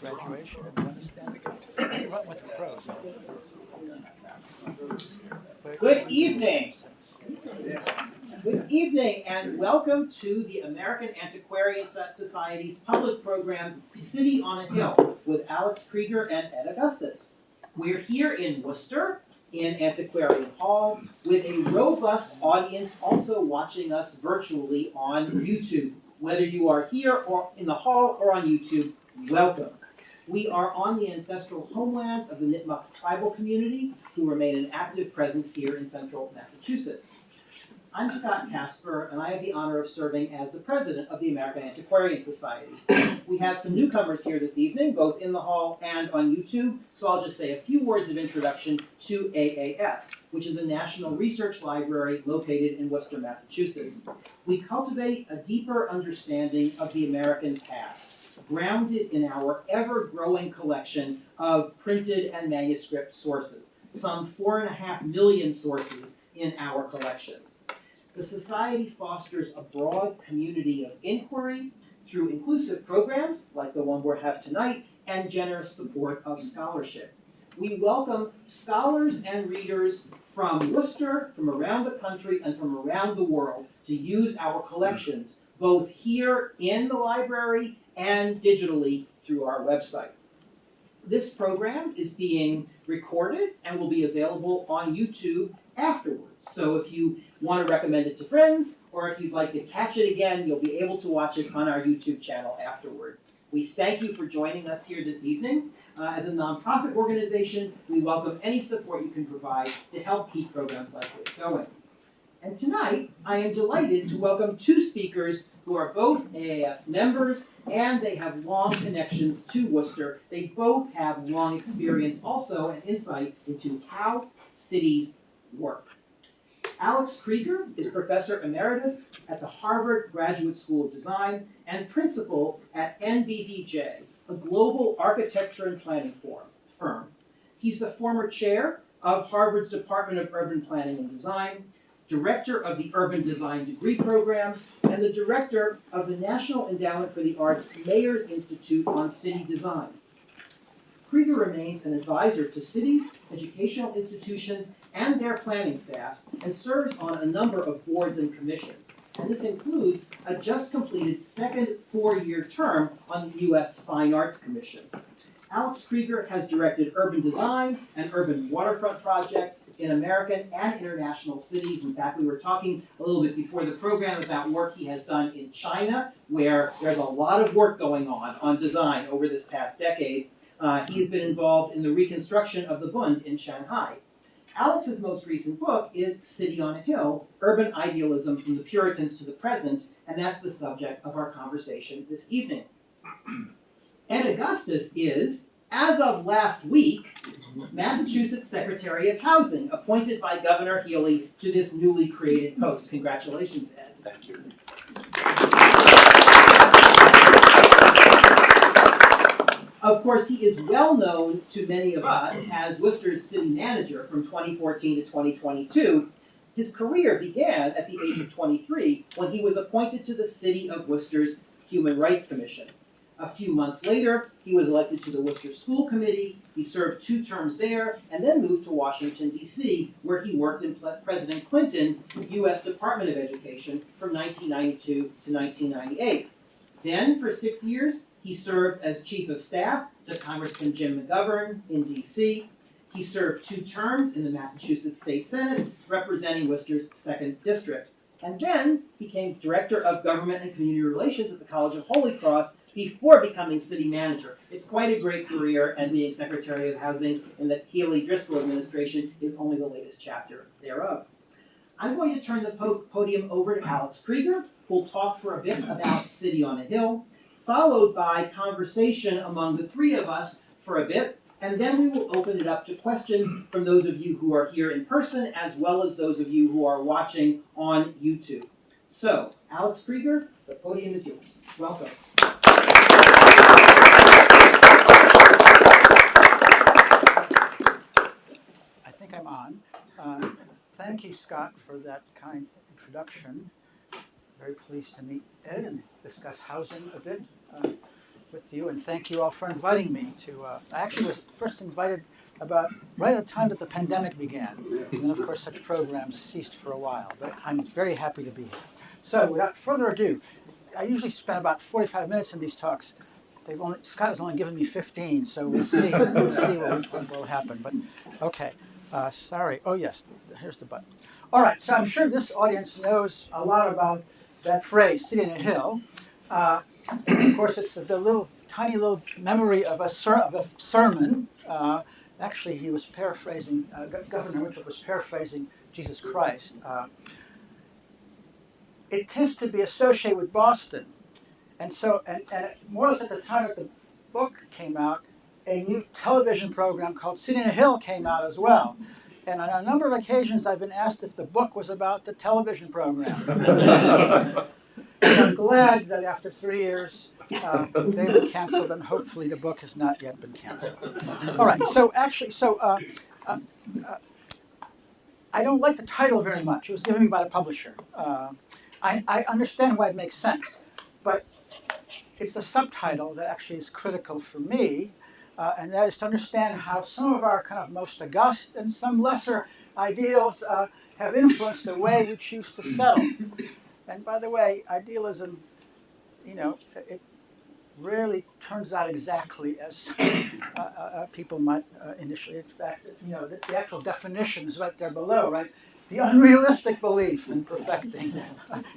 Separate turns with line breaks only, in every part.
graduation and want to stand again. With the pros.
Good evening. Good evening and welcome to the American Antiquarian Society's public program, City on a Hill, with Alex Krieger and Ed Augustus. We're here in Worcester, in Antiquarian Hall, with a robust audience also watching us virtually on YouTube. Whether you are here or in the hall or on YouTube, welcome. We are on the ancestral homelands of the Nipmuc tribal community, who remain an active presence here in central Massachusetts. I'm Scott Casper, and I have the honor of serving as the president of the American Antiquarian Society. We have some newcomers here this evening, both in the hall and on YouTube, so I'll just say a few words of introduction to AAS, which is a national research library located in Worcester, Massachusetts. We cultivate a deeper understanding of the American past, grounded in our ever-growing collection of printed and manuscript sources, some 4.5 million sources in our collections. The Society fosters a broad community of inquiry through inclusive programs, like the one we have tonight, and generous support of scholarship. We welcome scholars and readers from Worcester, from around the country, and from around the world to use our collections, both here in the library and digitally through our website. This program is being recorded and will be available on YouTube afterwards. So if you want to recommend it to friends, or if you'd like to catch it again, you'll be able to watch it on our YouTube channel afterward. We thank you for joining us here this evening. As a nonprofit organization, we welcome any support you can provide to help keep programs like this going. And tonight, I am delighted to welcome two speakers who are both AAS members, and they have long connections to Worcester. They both have long experience also and insight into how cities work. Alex Krieger is Professor Emeritus at the Harvard Graduate School of Design and Principal at NBBJ, a global architecture and planning firm. He's the former chair of Harvard's Department of Urban Planning and Design, director of the Urban Design degree programs, and the director of the National Endowment for the Arts Mayor's Institute on City Design. Krieger remains an advisor to cities, educational institutions, and their planning staffs, and serves on a number of boards and commissions. And this includes a just completed second 4-year term on the U.S. Fine Arts Commission. Alex Krieger has directed urban design and urban waterfront projects in American and international cities. In fact, we were talking a little bit before the program about work he has done in China, where there's a lot of work going on design over this past decade. He's been involved in the reconstruction of the Bund in Shanghai. Alex's most recent book is City on a Hill, Urban Idealism from the Puritans to the Present, and that's the subject of our conversation this evening. Ed Augustus is, as of last week, Massachusetts Secretary of Housing, appointed by Governor Healy to this newly created post. Congratulations, Ed.
Thank you.
Of course, he is well known to many of us as Worcester's city manager from 2014 to 2022. His career began at the age of 23 when he was appointed to the City of Worcester's Human Rights Commission. A few months later, he was elected to the Worcester School Committee. He served 2 terms there and then moved to Washington, D.C., where he worked in President Clinton's U.S. Department of Education from 1992 to 1998. Then, for 6 years, he served as Chief of Staff to Congressman Jim McGovern in D.C. He served 2 terms in the Massachusetts State Senate, representing Worcester's 2nd District, and then became Director of Government and Community Relations at the College of Holy Cross before becoming city manager. It's quite a great career, and being Secretary of Housing in the Healy-Driscoll administration is only the latest chapter thereof. I'm going to turn the podium over to Alex Krieger, who'll talk for a bit about City on a Hill, followed by conversation among the 3 of us for a bit, and then we will open it up to questions from those of you who are here in person, as well as those of you who are watching on YouTube. So, Alex Krieger, the podium is yours. Welcome.
I think I'm on. Thank you, Scott, for that kind introduction. Very pleased to meet Ed and discuss housing a bit. with you, and thank you all for inviting me to. I actually was first invited about right at the time that the pandemic began, and then of course such programs ceased for a while. But I'm very happy to be here. So without further ado, I usually spend about 45 minutes in these talks. Scott has only given me 15, so we'll see. We'll see what will happen. But okay, sorry. Oh yes, here's the button. All right. So I'm sure this audience knows a lot about that phrase, "sitting on a hill." Of course, it's the tiny little memory of a sermon. Actually, he was paraphrasing. Governor Winter was paraphrasing Jesus Christ. It tends to be associated with Boston. And so, and more or less at the time that the book came out, a new television program called Sitting on a Hill came out as well. And on a number of occasions, I've been asked if the book was about the television program. And I'm glad that after 3 years, they've been canceled, and hopefully the book has not yet been canceled. All right, so actually, I don't like the title very much. It was given me by the publisher. I understand why it makes sense, but it's the subtitle that actually is critical for me, and that is to understand how some of our kind of most august and some lesser ideals have influenced the way we choose to settle. And by the way, idealism, it rarely turns out exactly as people might initially. In fact, the actual definition is right there below, right? The unrealistic belief in perfecting,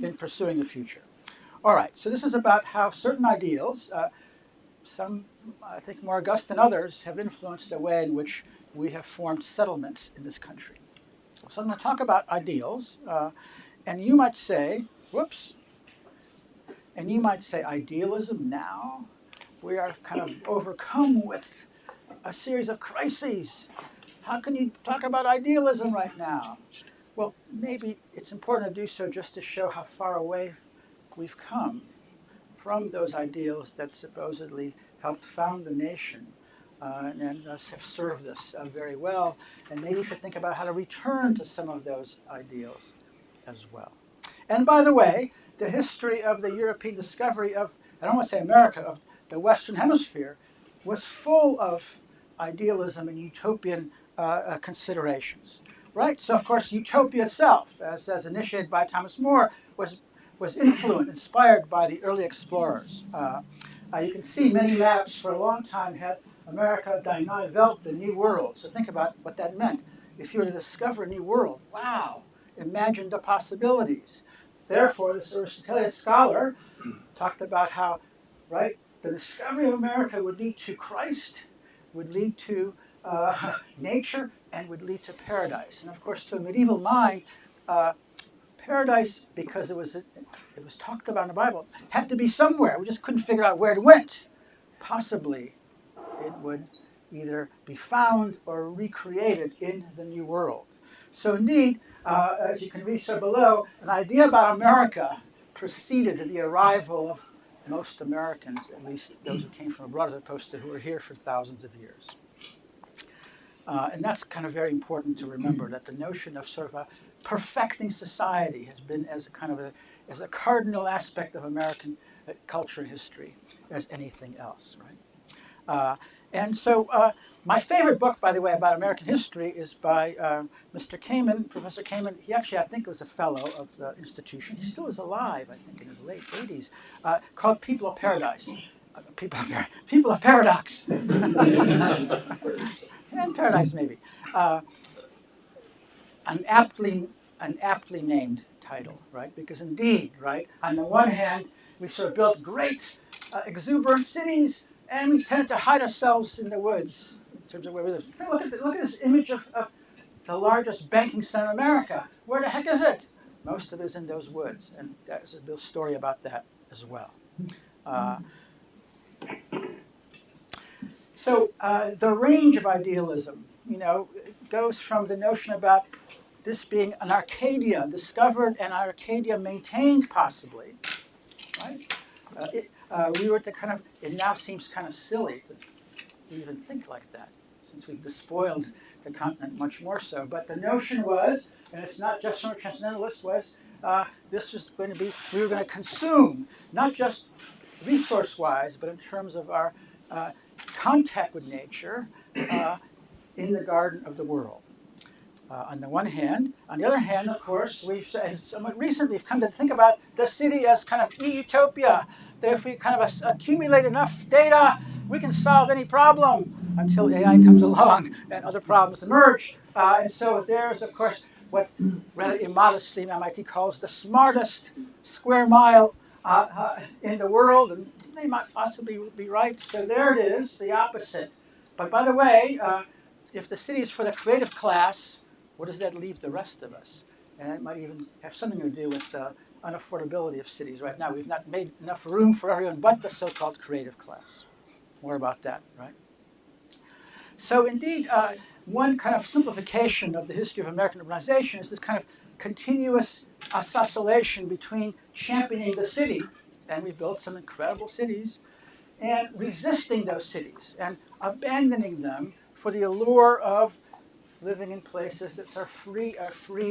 in pursuing the future. All right, so this is about how certain ideals, some I think more august than others, have influenced the way in which we have formed settlements in this country. So I'm going to talk about ideals, and you might say, whoops, and you might say, idealism now? We are kind of overcome with a series of crises. How can you talk about idealism right now? Well, maybe it's important to do so just to show how far away we've come from those ideals that supposedly helped found the nation and thus have served us very well. And maybe we should think about how to return to some of those ideals as well. And by the way, the history of the European discovery of, I don't want to say America, of the Western Hemisphere was full of idealism and utopian considerations. Right? So, of course, Utopia itself, as initiated by Thomas More, was inspired by the early explorers. You can see many maps for a long time had America die Welt, the New World. So think about what that meant. If you were to discover a new world, wow, imagine the possibilities. Therefore, this Aristotelian scholar talked about how, right, the discovery of America would lead to Christ, would lead to nature, and would lead to paradise. And of course, to a medieval mind, paradise, because it was talked about in the Bible, had to be somewhere. We just couldn't figure out where it went. Possibly, it would either be found or recreated in the New World. So indeed, as you can read so below, an idea about America preceded the arrival of most Americans, at least those who came from abroad, as opposed to who were here for thousands of years. And that's kind of very important to remember, that the notion of sort of a perfecting society has been as a cardinal aspect of American culture and history as anything else, right? And so my favorite book, by the way, about American history is by Mr. Kamen, Professor Kamen. He actually, I think, was a fellow of the institution. He still is alive, I think, in his late 80s, called People of Paradise. People of Paradox. And Paradise, maybe. An aptly named title, right? Because indeed, right, on the one hand, we sort of built great, exuberant cities, and we tended to hide ourselves in the woods in terms of where we live. Look at this image of the largest banking center in America. Where the heck is it? Most of it is in those woods, and there's a story about that as well. So the range of idealism, goes from the notion about this being an Arcadia discovered and Arcadia maintained, possibly, right? We were to it now seems kind of silly to even think like that, since we've despoiled the continent much more so. But the notion was, and it's not just from a transcendentalist, was this was going to be, we were going to consume not just resource-wise, but in terms of our contact with nature in the garden of the world. On the one hand. On the other hand, of course, and somewhat recently we've come to think about the city as kind of utopia, that if we kind of accumulate enough data, we can solve any problem until AI comes along and other problems emerge. And so there's, of course, what rather immodestly MIT calls the smartest square mile in the world, and they might possibly be right. So there it is, the opposite. But by the way, if the city is for the creative class, what does that leave the rest of us? And it might even have something to do with the unaffordability of cities. Right now, we've not made enough room for everyone but the so-called creative class. More about that, right? So indeed, one kind of simplification of the history of American urbanization is this kind of continuous oscillation between championing the city, and we've built some incredible cities, and resisting those cities and abandoning them for the allure of living in places that are free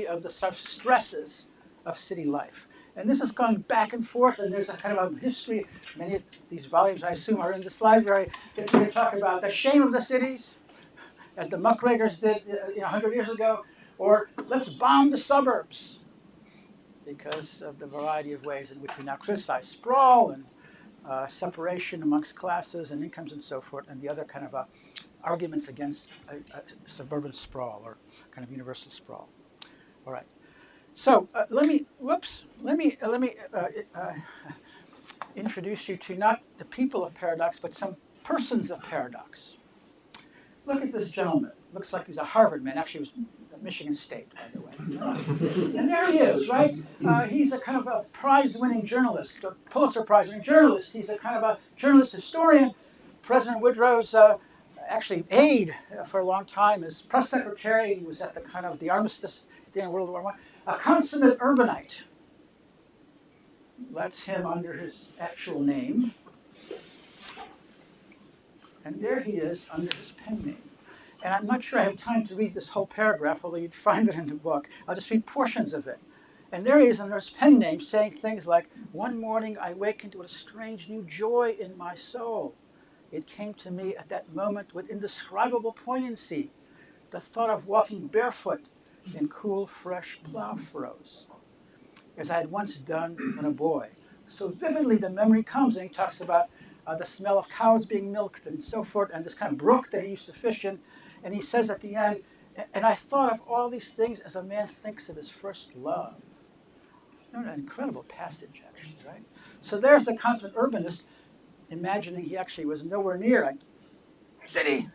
of the sort of stresses of city life. And this has gone back and forth, and there's a kind of a history. Many of these volumes, I assume, are in this library. They talk about the shame of the cities, as the muckrakers did 100 years ago, or let's bomb the suburbs, because of the variety of ways in which we now criticize sprawl and separation amongst classes and incomes and so forth, and the other kind of arguments against suburban sprawl or kind of universal sprawl. All right. So let me introduce you to not the people of paradox, but some persons of paradox. Look at this gentleman. Looks like he's a Harvard man. Actually, he was at Michigan State, by the way. And there he is, right? He's a kind of a prize-winning journalist, a Pulitzer Prize-winning journalist. He's a kind of a journalist historian. President Woodrow's actually aide for a long time as press secretary. He was at the kind of the armistice at the end of World War I. A consummate urbanite. That's him under his actual name. And there he is under his pen name. And I'm not sure I have time to read this whole paragraph, although you'd find it in the book. I'll just read portions of it. And there he is under his pen name saying things like, "One morning I wakened with a strange new joy in my soul. It came to me at that moment with indescribable poignancy, the thought of walking barefoot in cool, fresh plow furrows, as I had once done when a boy. So vividly the memory comes," and he talks about the smell of cows being milked and so forth, and this kind of brook that he used to fish in. And he says at the end, "And I thought of all these things as a man thinks of his first love." An incredible passage, actually, right? So there's the consummate urbanist, imagining he actually was nowhere near a city.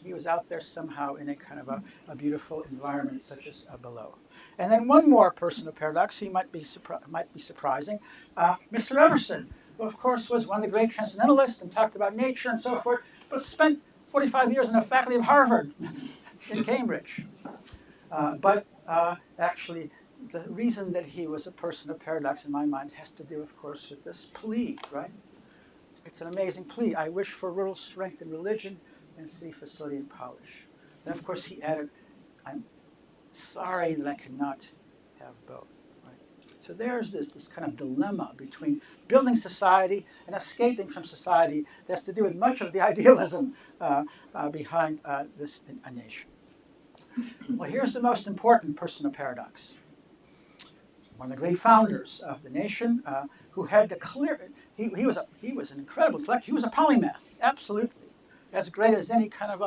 He was out there somehow in a kind of a beautiful environment such as below. And then one more person of paradox, he might be surprising, Mr. Everson, who of course was one of the great transcendentalists and talked about nature and so forth, but spent 45 years in the faculty of Harvard in Cambridge. But actually, the reason that he was a person of paradox in my mind has to do, of course, with this plea, right? It's an amazing plea. "I wish for rural strength in religion and city facility and polish." Then, of course, he added, "I'm sorry that I cannot have both." Right? So there's this kind of dilemma between building society and escaping from society that has to do with much of the idealism behind this nation. Well, here's the most important person of paradox. One of the great founders of the nation, who had to clear. He was an incredible intellectual. He was a polymath, absolutely, as great as any kind of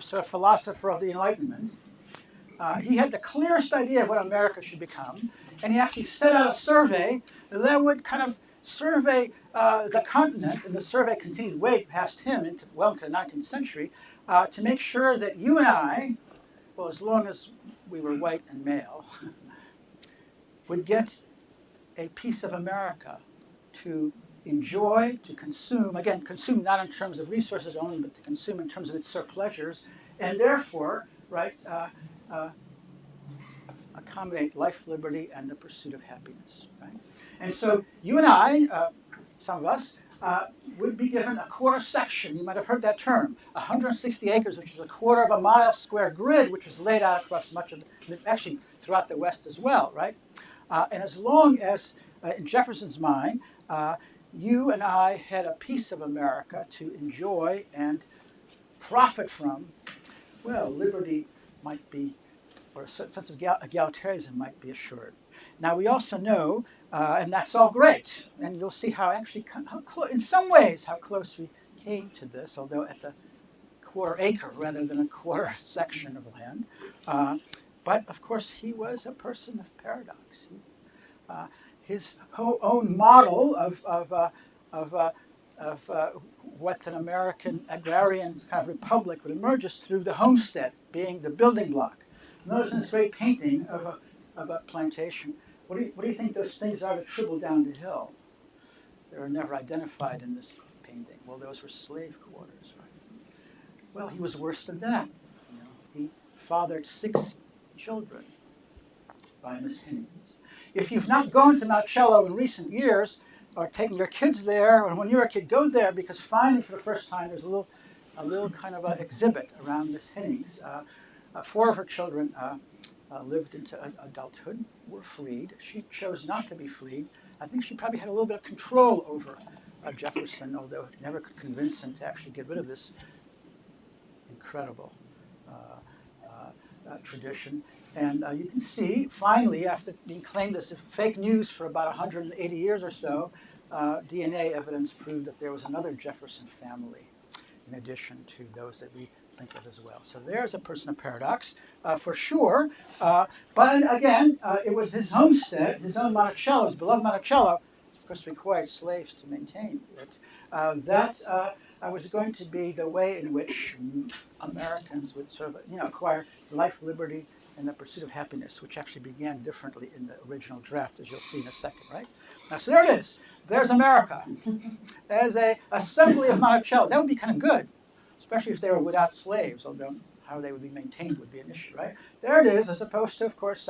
sort of philosopher of the Enlightenment. He had the clearest idea of what America should become, and he actually set out a survey that would kind of survey the continent, and the survey continued way past him into the 19th century, to make sure that you and I, well, as long as we were white and male, would get a piece of America to enjoy, to consume, again, consume not in terms of resources only, but to consume in terms of its pleasures, and therefore, right, accommodate life, liberty, and the pursuit of happiness, right? And so you and I, some of us, would be given a quarter section. You might have heard that term, 160 acres, which is a quarter of a mile square grid, which was laid out across much of actually throughout the West as well, right? And as long as, in Jefferson's mind, you and I had a piece of America to enjoy and profit from, well, liberty might be, or a certain sense of egalitarianism might be assured. Now, we also know, and that's all great, and you'll see how actually, in some ways, how close we came to this, although at the quarter acre rather than a quarter section of land. But of course, he was a person of paradox. His own model of what an American agrarian kind of republic would emerge is through the homestead being the building block. Notice in this great painting of a plantation, what do you think those things are that tribble down the hill? They were never identified in this painting. Well, those were slave quarters, right? Well, he was worse than that. You know, he fathered 6 children by Miss Hinnings. If you've not gone to Monticello in recent years, or taken your kids there, or when you were a kid, go there, because finally, for the first time, there's a little kind of an exhibit around Miss Hinnings. 4 of her children lived into adulthood, were freed. She chose not to be freed. I think she probably had a little bit of control over Jefferson, although never could convince him to actually get rid of this incredible tradition. And you can see, finally, after being claimed as fake news for about 180 years or so, DNA evidence proved that there was another Jefferson family in addition to those that we think of as well. So there's a person of paradox, for sure. But again, it was his homestead, his own Monticello, his beloved Monticello, of course, required slaves to maintain it. That was going to be the way in which Americans would sort of, acquire life, liberty, and the pursuit of happiness, which actually began differently in the original draft, as you'll see in a second, right? Now, so there it is. There's America as an assembly of Monticellos. That would be kind of good, especially if they were without slaves, although how they would be maintained would be an issue, right? There it is, as opposed to, of course,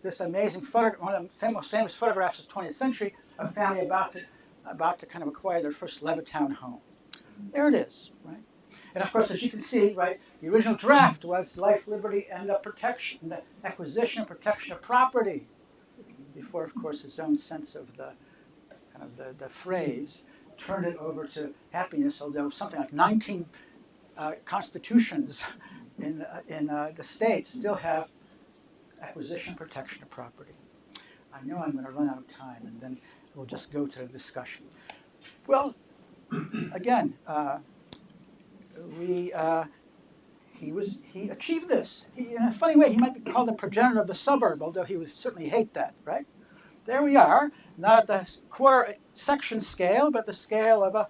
this amazing one of the most famous photographs of the 20th century, a family about to kind of acquire their first Levittown home. There it is, right? And of course, as you can see, right, the original draft was life, liberty, and the protection, the acquisition and protection of property. Before, of course, his own sense of the kind of the phrase turned it over to happiness. Although something like 19 constitutions in the states still have acquisition, protection of property. I know I'm going to run out of time, and then we'll just go to the discussion. Well, again. He achieved this. In a funny way, he might be called the progenitor of the suburb, although he would certainly hate that, right? There we are, not at the quarter section scale, but the scale of a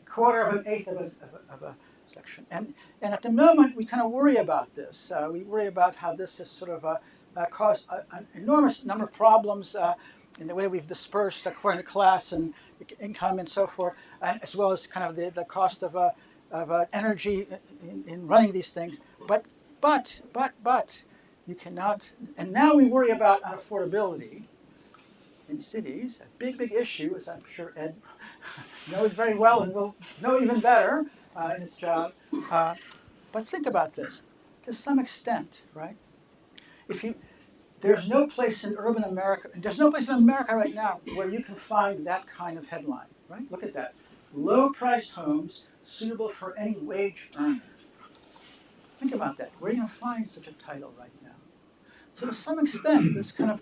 quarter of an eighth of a section. And at the moment, we kind of worry about this. We worry about how this has sort of caused an enormous number of problems in the way we've dispersed according to class and income and so forth, and as well as kind of the cost of energy in running these things, but you cannot. And now we worry about unaffordability in cities, a big issue, as I'm sure Ed knows very well and will know even better in his job. But think about this to some extent, right? There's no place in urban America, there's no place in America right now where you can find that kind of headline, right? Look at that. Low-priced homes suitable for any wage earner. Think about that. Where are you going to find such a title right now? So to some extent, this kind of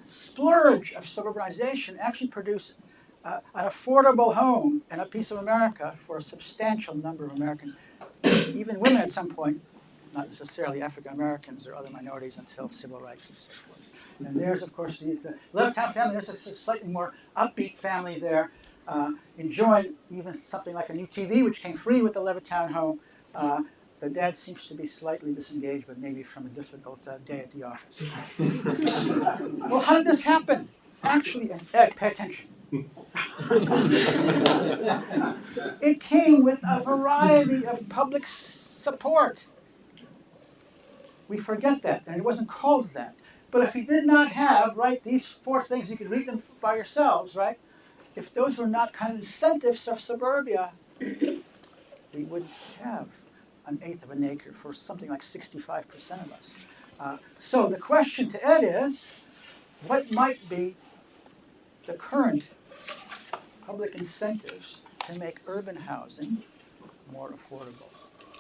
splurge of suburbanization actually produced an affordable home and a piece of America for a substantial number of Americans, even women at some point, not necessarily African Americans or other minorities until civil rights and so forth. And there's, of course, the Levittown family. There's a slightly more upbeat family there, enjoying even something like a new TV, which came free with the Levittown home. The dad seems to be slightly disengaged, but maybe from a difficult day at the office. Well, how did this happen? Actually, Ed, pay attention. It came with a variety of public support. We forget that, and it wasn't called that. But if you did not have, right, these 4 things, you could read them by yourselves, right? If those were not kind of incentives of suburbia, we wouldn't have an eighth of an acre for something like 65% of us. So the question to Ed is, what might be the current public incentives to make urban housing more affordable?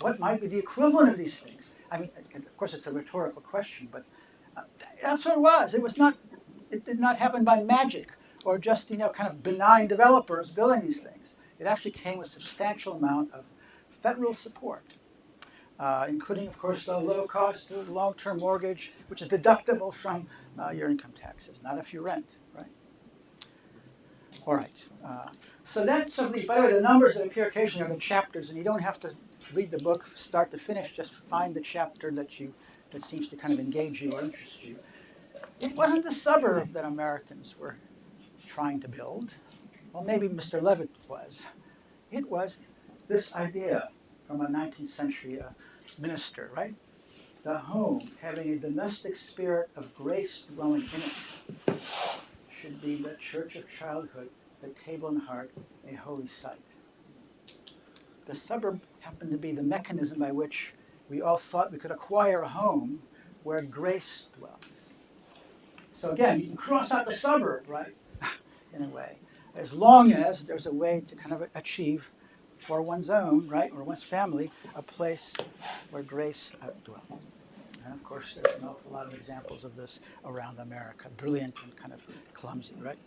What might be the equivalent of these things? I mean, of course, it's a rhetorical question, but that's what it was. It was not. It did not happen by magic or just kind of benign developers building these things. It actually came with a substantial amount of federal support, including, of course, the low-cost long-term mortgage, which is deductible from your income taxes, not if you rent, right? All right. So that's something. By the way, the numbers that appear occasionally are the chapters, and you don't have to read the book start to finish. Just find the chapter that seems to kind of engage you or interest you. It wasn't the suburb that Americans were trying to build. Well, maybe Mr. Levitt was. It was this idea from a 19th century minister, right? The home, having a domestic spirit of grace dwelling in it, should be the church of childhood, the table and heart, a holy site. The suburb happened to be the mechanism by which we all thought we could acquire a home where grace dwelt. So again, you can cross out the suburb, right, in a way, as long as there's a way to kind of achieve for one's own, right, or one's family, a place where grace dwells. And of course, there's an awful lot of examples of this around America, brilliant and kind of clumsy, right?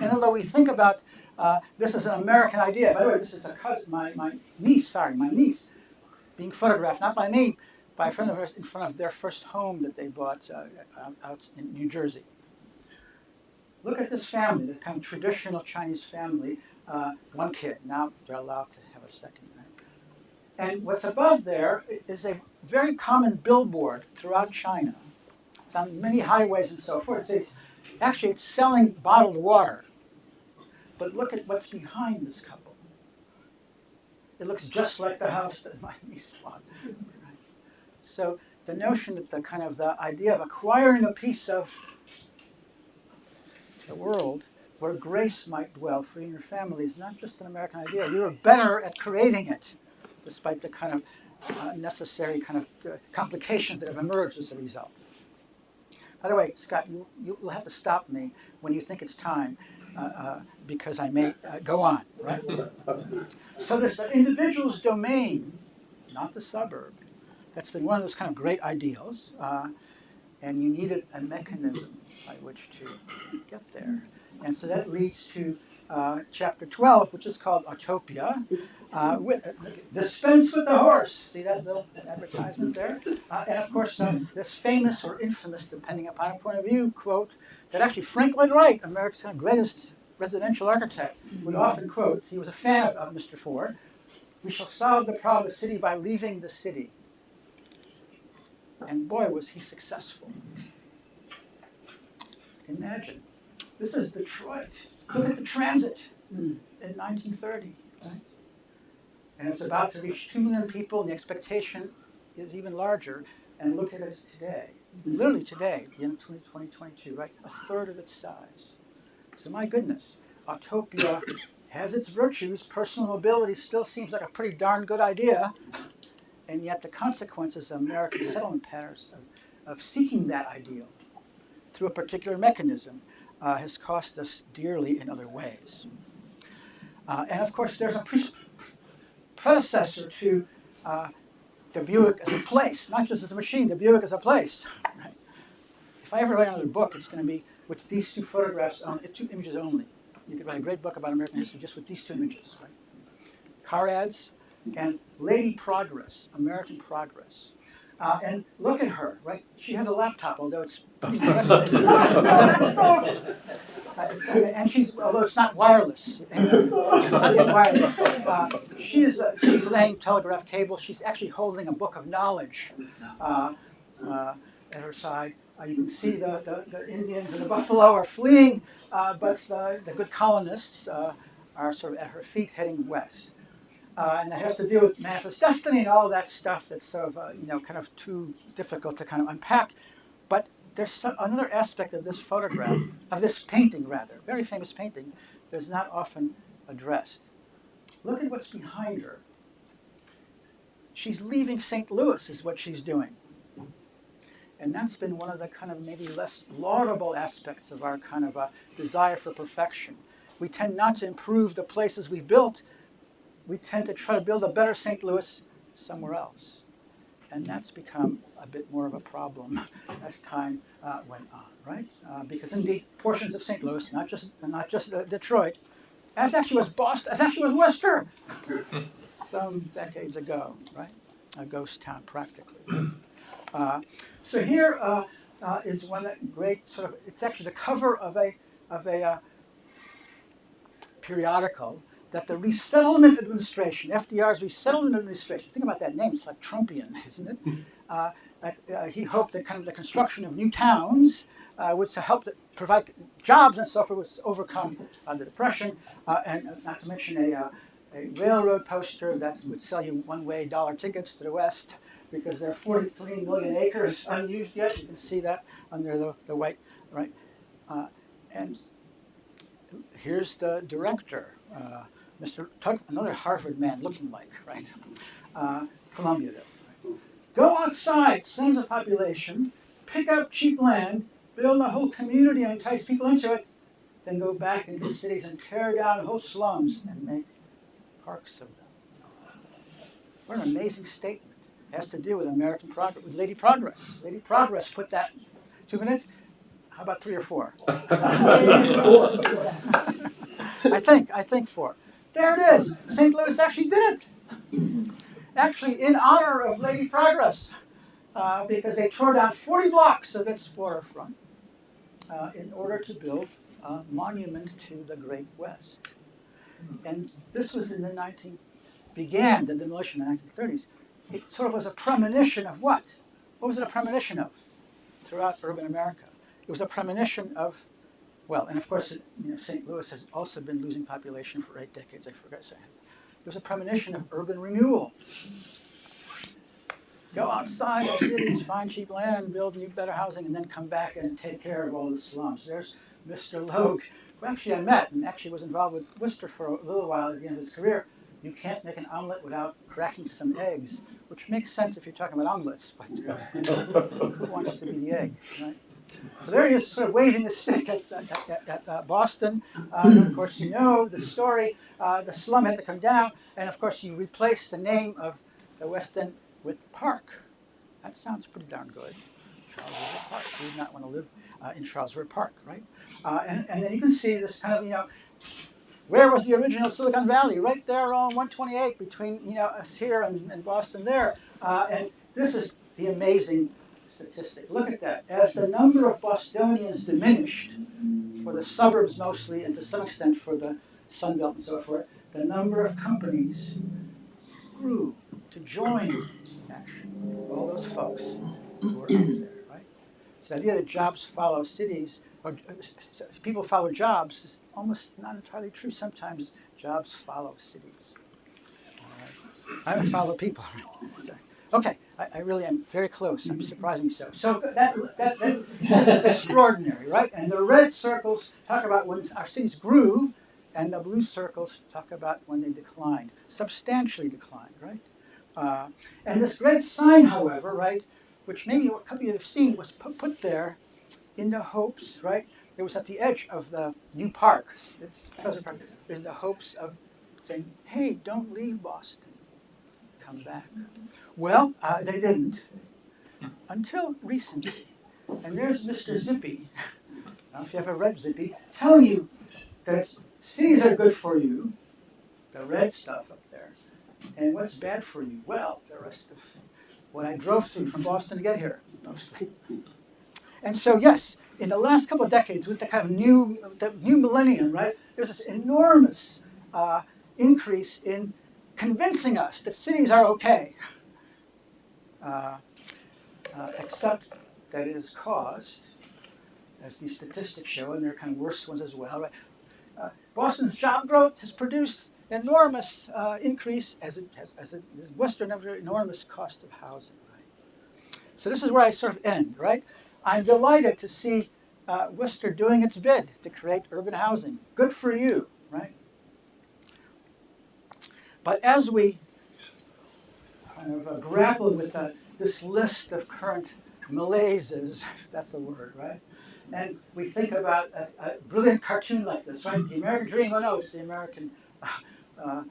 And although we think about this as an American idea, by the way, this is a cousin, my niece, being photographed, not by me, by a friend of hers in front of their first home that they bought out in New Jersey. Look at this family, the kind of traditional Chinese family, one kid. Now they're allowed to have a second. Right? And what's above there is a very common billboard throughout China. It's on many highways and so forth. It's selling bottled water. But look at what's behind this couple. It looks just like the house that my niece bought. Right? So the notion that the idea of acquiring a piece of the world where grace might dwell for you and your family is not just an American idea. We were better at creating it, despite the kind of necessary kind of complications that have emerged as a result. By the way, Scott, you'll have to stop me when you think it's time, because I may go on, right? So this individual's domain, not the suburb, that's been one of those kind of great ideals, and you needed a mechanism by which to get there. And so that leads to chapter 12, which is called Utopia. Dispense with the horse. See that little advertisement there? And of course, this famous or infamous, depending upon a point of view, quote that actually Frank Lloyd Wright, America's greatest residential architect, would often quote. He was a fan of Mr. Ford. We shall solve the problem of the city by leaving the city. And boy, was he successful. Imagine. This is Detroit. Look at the transit in 1930. Right? And it's about to reach 2 million people, and the expectation is even larger. And look at it today. Literally today, the end of 2022, right? A third of its size. So my goodness, Utopia has its virtues. Personal mobility still seems like a pretty darn good idea. And yet the consequences of American settlement patterns of seeking that ideal through a particular mechanism has cost us dearly in other ways. And of course, there's a predecessor to the Buick as a place, not just as a machine, the Buick as a place. Right? If I ever write another book, it's going to be with these two photographs, two images only. You could write a great book about American history just with these two images. Right? Car ads and Lady Progress, American Progress. And look at her, right? She has a laptop, although it's pretty impressive. And although it's not wireless, she's laying telegraph cable. She's actually holding a book of knowledge at her side. You can see the Indians and the buffalo are fleeing, but the good colonists are sort of at her feet heading west. And that has to do with manifest destiny and all of that stuff that's sort of, kind of too difficult to kind of unpack. But there's another aspect of this photograph, of this painting rather, very famous painting, that's not often addressed. Look at what's behind her. She's leaving St. Louis is what she's doing. And that's been one of the kind of maybe less laudable aspects of our kind of desire for perfection. we tend not to improve the places we built. We tend to try to build a better St. Louis somewhere else. And that's become a bit more of a problem as time went on, right? Because indeed, portions of St. Louis, not just Detroit, as actually was Boston, as actually was Worcester, some decades ago, right? A ghost town, practically. So here is one that great sort of. It's actually the cover of a periodical that the Resettlement Administration, FDR's Resettlement Administration, think about that name, it's like Trumpian, isn't it? He hoped that kind of the construction of new towns would help provide jobs and so forth, would overcome the Depression, and not to mention a railroad poster that would sell you one-way dollar tickets to the West, because there are 43 million acres unused yet. You can see that under the white, right? And here's the director, Mr. Tuck, another Harvard man looking like, right? Columbia, right? Go outside, sends a population, pick up cheap land, build a whole community and entice people into it, then go back into cities and tear down whole slums and make parks of them. What an amazing statement. It has to do with American progress, with Lady Progress. Lady Progress put that 2 minutes. How about 3 or 4? I think 4. There it is. St. Louis actually did it. Actually, in honor of Lady Progress, because they tore down 40 blocks of its waterfront in order to build a monument to the Great West. And this was in began the demolition in the 1930s. It sort of was a premonition of what? What was it a premonition of throughout urban America? It was a premonition of, well, and of course, St. Louis has also been losing population for 8 decades, I forgot to say. It was a premonition of urban renewal. Go outside the cities, find cheap land, build new, better housing, and then come back and take care of all the slums. There's Mr. Logue, who actually I met and actually was involved with Worcester for a little while at the end of his career. You can't make an omelet without cracking some eggs, which makes sense if you're talking about omelets, but who wants to be the egg, right? So there he is, sort of waving the stick at Boston. And of course, you know the story. The slum had to come down, and of course, you replace the name of the West End with Park. That sounds pretty darn good. Charles River Park. Who would not want to live in Charles River Park, right? And then you can see this kind of, where was the original Silicon Valley? Right there on 128 between us here and Boston there. And this is the amazing statistic. Look at that. As the number of Bostonians diminished, for the suburbs mostly, and to some extent for the Sun Belt and so forth, the number of companies grew to join action. All those folks who were out there, right? So the idea that jobs follow cities, or people follow jobs, is almost not entirely true. Sometimes jobs follow cities. I don't follow people. Okay, I really am very close. I'm surprisingly so. So this is extraordinary, right? And the red circles talk about when our cities grew, and the blue circles talk about when they declined, substantially declined, right? And this great sign, however, right, which maybe a couple of you have seen, was put there in the hopes, right? It was at the edge of the new park, in the hopes of saying, hey, don't leave Boston. Come back. Well, they didn't until recently. And there's Mr. Zippy, I don't know if you ever read Zippy, telling you that cities are good for you, the red stuff up there, and what's bad for you? Well, the rest of what I drove through from Boston to get here, mostly. And so, yes, in the last couple of decades, with the kind of new millennium, right, there's this enormous increase in convincing us that cities are okay, except that it is caused, as these statistics show, and they're kind of worse ones as well, right? Boston's job growth has produced an enormous increase, as Worcester never enormous cost of housing, right? So this is where I sort of end, right? I'm delighted to see Worcester doing its bid to create urban housing. Good for you, right? But as we kind of grapple with this list of current malaises, if that's a word, right? And we think about a brilliant cartoon like this, right? The American dream. Oh no, it's the American uh,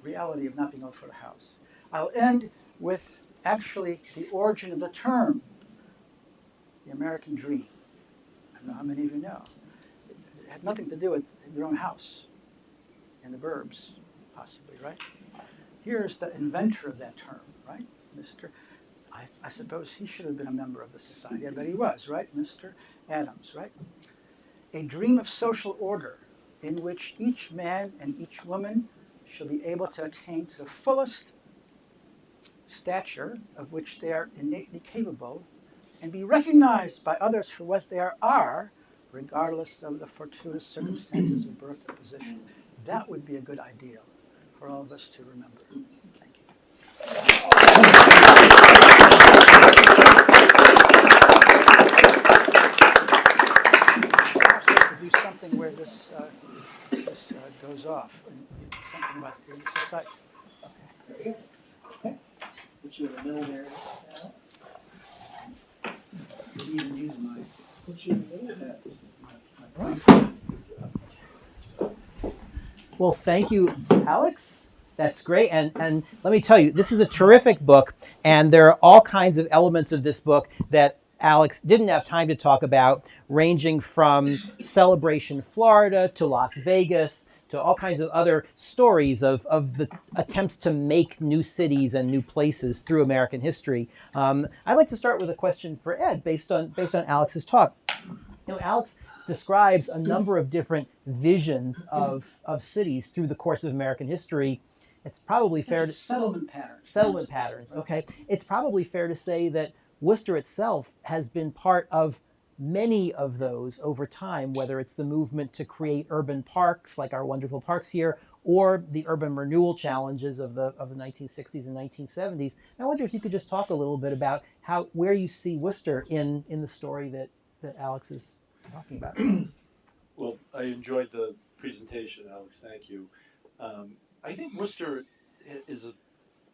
reality of not being able to afford a house. I'll end with actually the origin of the term, the American dream. I don't know how many of you know. It had nothing to do with your own house in the burbs, possibly, right? Here's the inventor of that term, right? I suppose he should have been a member of the society. I bet he was, right? Mr. Adams, right? A dream of social order in which each man and each woman shall be able to attain to the fullest stature of which they are innately capable and be recognized by others for what they are, regardless of the fortuitous circumstances of birth or position. That would be a good ideal for all of us to remember. Thank you. Also, to do something where this goes off, and something about the society.
Okay. Okay. Put you in the middle there, Alex.
Did you even use my?
Put you in the middle there.
My
Well, thank you, Alex. That's great. And let me tell you, this is a terrific book. And there are all kinds of elements of this book that Alex didn't have time to talk about, ranging from Celebration, Florida, to Las Vegas, to all kinds of other stories of the attempts to make new cities and new places through American history. I'd like to start with a question for Ed, based on Alex's talk. You know, Alex describes a number of different visions of cities through the course of American history. It's probably fair to
settlement patterns.
Settlement patterns. Okay, it's probably fair to say that Worcester itself has been part of many of those over time, whether it's the movement to create urban parks like our wonderful parks here, or the urban renewal challenges of the 1960s and 1970s. I wonder if you could just talk a little bit about where you see Worcester in the story that Alex is talking about.
Well, I enjoyed the presentation, Alex. Thank you. I think Worcester is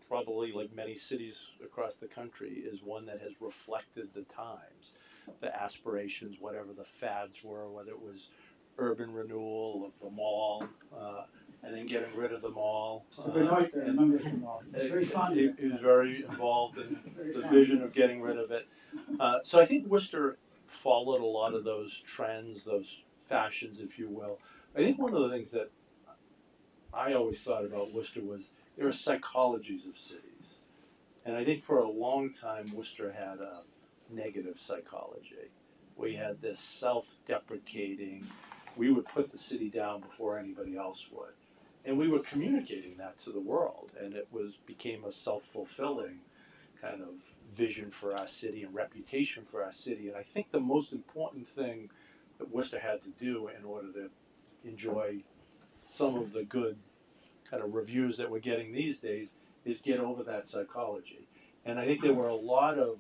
probably, like many cities across the country, is one that has reflected the times, the aspirations, whatever the fads were, whether it was urban renewal, the mall, and then getting rid of the mall.
Mr. Benoit there remembers the mall. He's very fond of it.
He was very involved in the vision of getting rid of it. So I think Worcester followed a lot of those trends, those fashions, if you will. I think one of the things that I always thought about Worcester was there are psychologies of cities. And I think for a long time, Worcester had a negative psychology. We had this self-deprecating, we would put the city down before anybody else would. And we were communicating that to the world, and it became a self-fulfilling kind of vision for our city and reputation for our city. And I think the most important thing that Worcester had to do in order to enjoy some of the good kind of reviews that we're getting these days is get over that psychology. And I think there were a lot of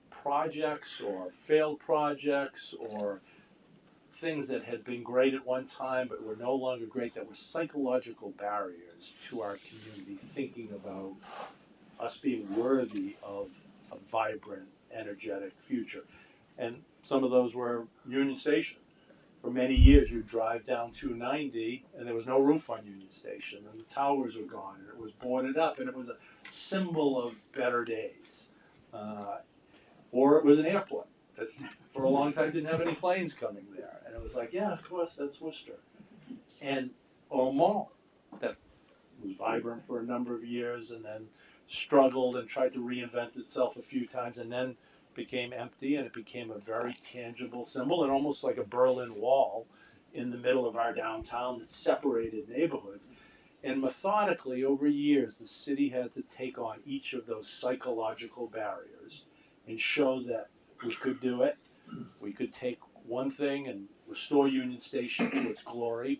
projects or failed projects or things that had been great at one time but were no longer great, that were psychological barriers to our community thinking about us being worthy of a vibrant, energetic future. And some of those were Union Station. For many years, you'd drive down 290 and there was no roof on Union Station, and the towers were gone, and it was boarded up, and it was a symbol of better days. Or it was an airport that for a long time didn't have any planes coming there, and it was like, yeah, of course, that's Worcester. And or a mall that was vibrant for a number of years and then struggled and tried to reinvent itself a few times, and then became empty, and it became a very tangible symbol, and almost like a Berlin Wall in the middle of our downtown that separated neighborhoods. And methodically, over years, the city had to take on each of those psychological barriers and show that we could do it. We could take one thing and restore Union Station to its glory.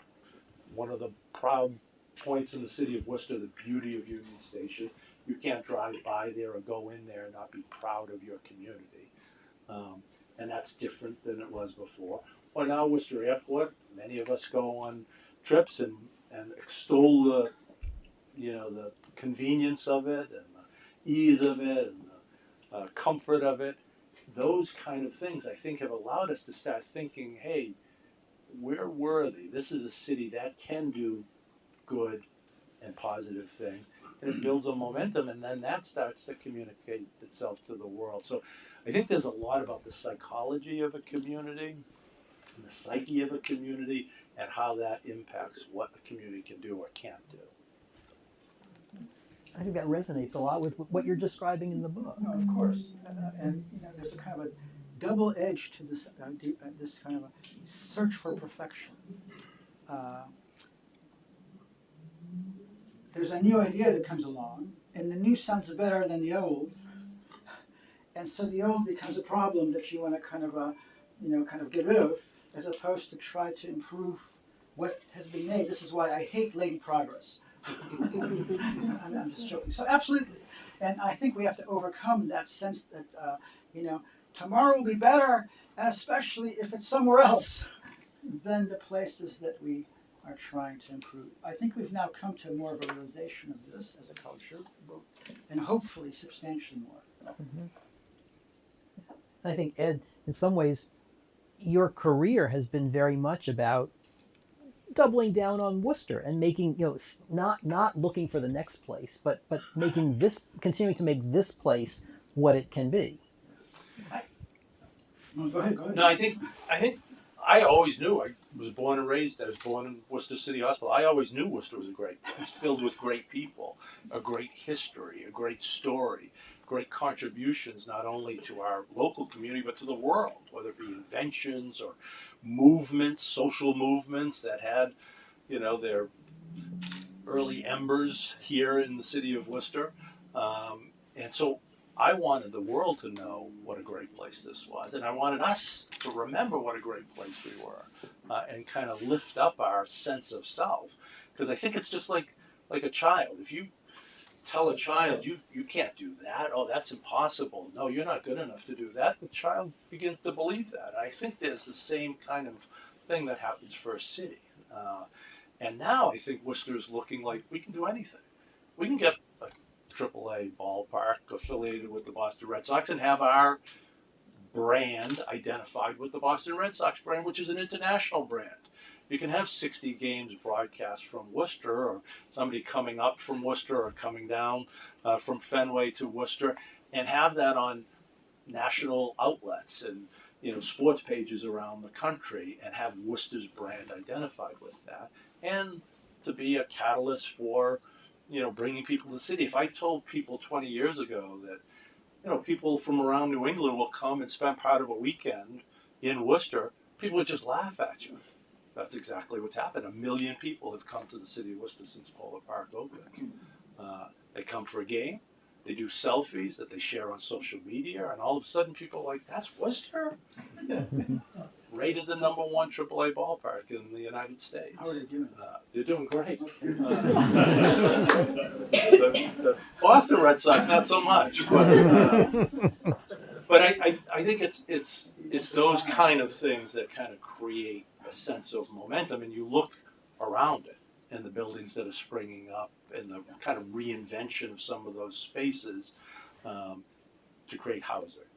One of the proud points in the city of Worcester, the beauty of Union Station. You can't drive by there or go in there and not be proud of your community. And that's different than it was before. Well, now Worcester Airport, many of us go on trips and extol the convenience of it and the ease of it and the comfort of it. those kind of things, I think, have allowed us to start thinking, hey, we're worthy. This is a city that can do good and positive things. And it builds a momentum, and then that starts to communicate itself to the world. So I think there's a lot about the psychology of a community, and the psyche of a community, and how that impacts what a community can do or can't do.
I think that resonates a lot with what you're describing in the book.
No, of course, and you know, there's a kind of a double edge to this this kind of a search for perfection. There's a new idea that comes along, and the new sounds better than the old, and so the old becomes a problem that you want to kind of get rid of, as opposed to try to improve what has been made. This is why I hate Lady Progress. I'm just joking. So absolutely, and I think we have to overcome that sense that tomorrow will be better, and especially if it's somewhere else than the places that we are trying to improve. I think we've now come to more of a realization of this as a culture, and hopefully substantially more.
Mm-hmm. I think, Ed, in some ways, your career has been very much about doubling down on Worcester and making, not looking for the next place, but making this, continuing to make this place what it can be.
Go ahead.
No, I think I always knew. I was born and raised. I was born in Worcester City Hospital. I always knew Worcester was a great place, filled with great people, a great history, a great story, great contributions not only to our local community but to the world, whether it be inventions or movements, social movements that had, their early embers here in the city of Worcester, and so I wanted the world to know what a great place this was, and I wanted us to remember what a great place we were, and kind of lift up our sense of self, because I think it's just like a child. If you tell a child you can't do that, oh, that's impossible, no, you're not good enough to do that, the child begins to believe that. I think there's the same kind of thing that happens for a city, and now I think Worcester's looking like we can do anything. We can get a AAA ballpark affiliated with the Boston Red Sox and have our brand identified with the Boston Red Sox brand, which is an international brand. You can have 60 games broadcast from Worcester, or somebody coming up from Worcester or coming down from Fenway to Worcester, and have that on national outlets and sports pages around the country, and have Worcester's brand identified with that, and to be a catalyst for bringing people to the city. If I told people 20 years ago that people from around New England will come and spend part of a weekend in Worcester, people would just laugh at you. That's exactly what's happened. 1 million people have come to the city of Worcester since Polo Park opened. They come for a game, they do selfies that they share on social media, and all of a sudden people are like, that's Worcester? Rated the #1 AAA ballpark in the United States.
How are they doing?
They're doing great. The Boston Red Sox, not so much. But I think it's those kind of things that kind of create a sense of momentum, and you look around it and the buildings that are springing up and the kind of reinvention of some of those spaces to create housing.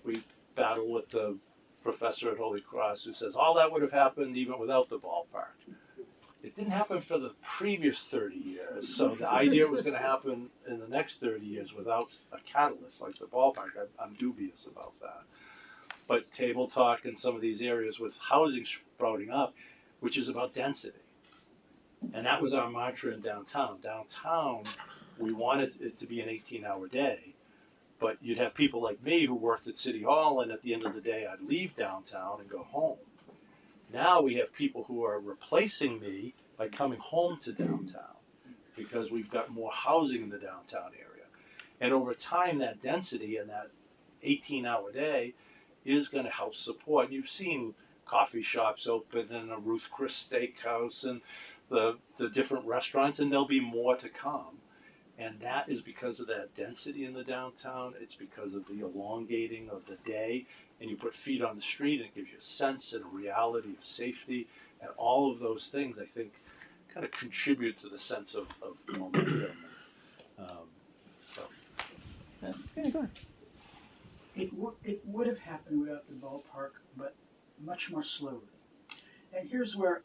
We battle with the professor at Holy Cross who says all that would have happened even without the ballpark. It didn't happen for the previous 30 years, so the idea was going to happen in the next 30 years without a catalyst like the ballpark. I'm dubious about that. But Table Talk in some of these areas with housing sprouting up, which is about density. And that was our mantra in downtown. Downtown, we wanted it to be an 18-hour day, but you'd have people like me who worked at City Hall, and at the end of the day, I'd leave downtown and go home. Now we have people who are replacing me by coming home to downtown because we've got more housing in the downtown area. And over time, that density and that 18-hour day is going to help support. You've seen coffee shops open and a Ruth Chris Steakhouse and the different restaurants, and there'll be more to come. And that is because of that density in the downtown. It's because of the elongating of the day. And you put feet on the street, and it gives you a sense and a reality of safety. And all of those things, I think, kind of contribute to the sense of momentum.
Yeah, go ahead.
it would have happened without the ballpark, but much more slowly. And here's where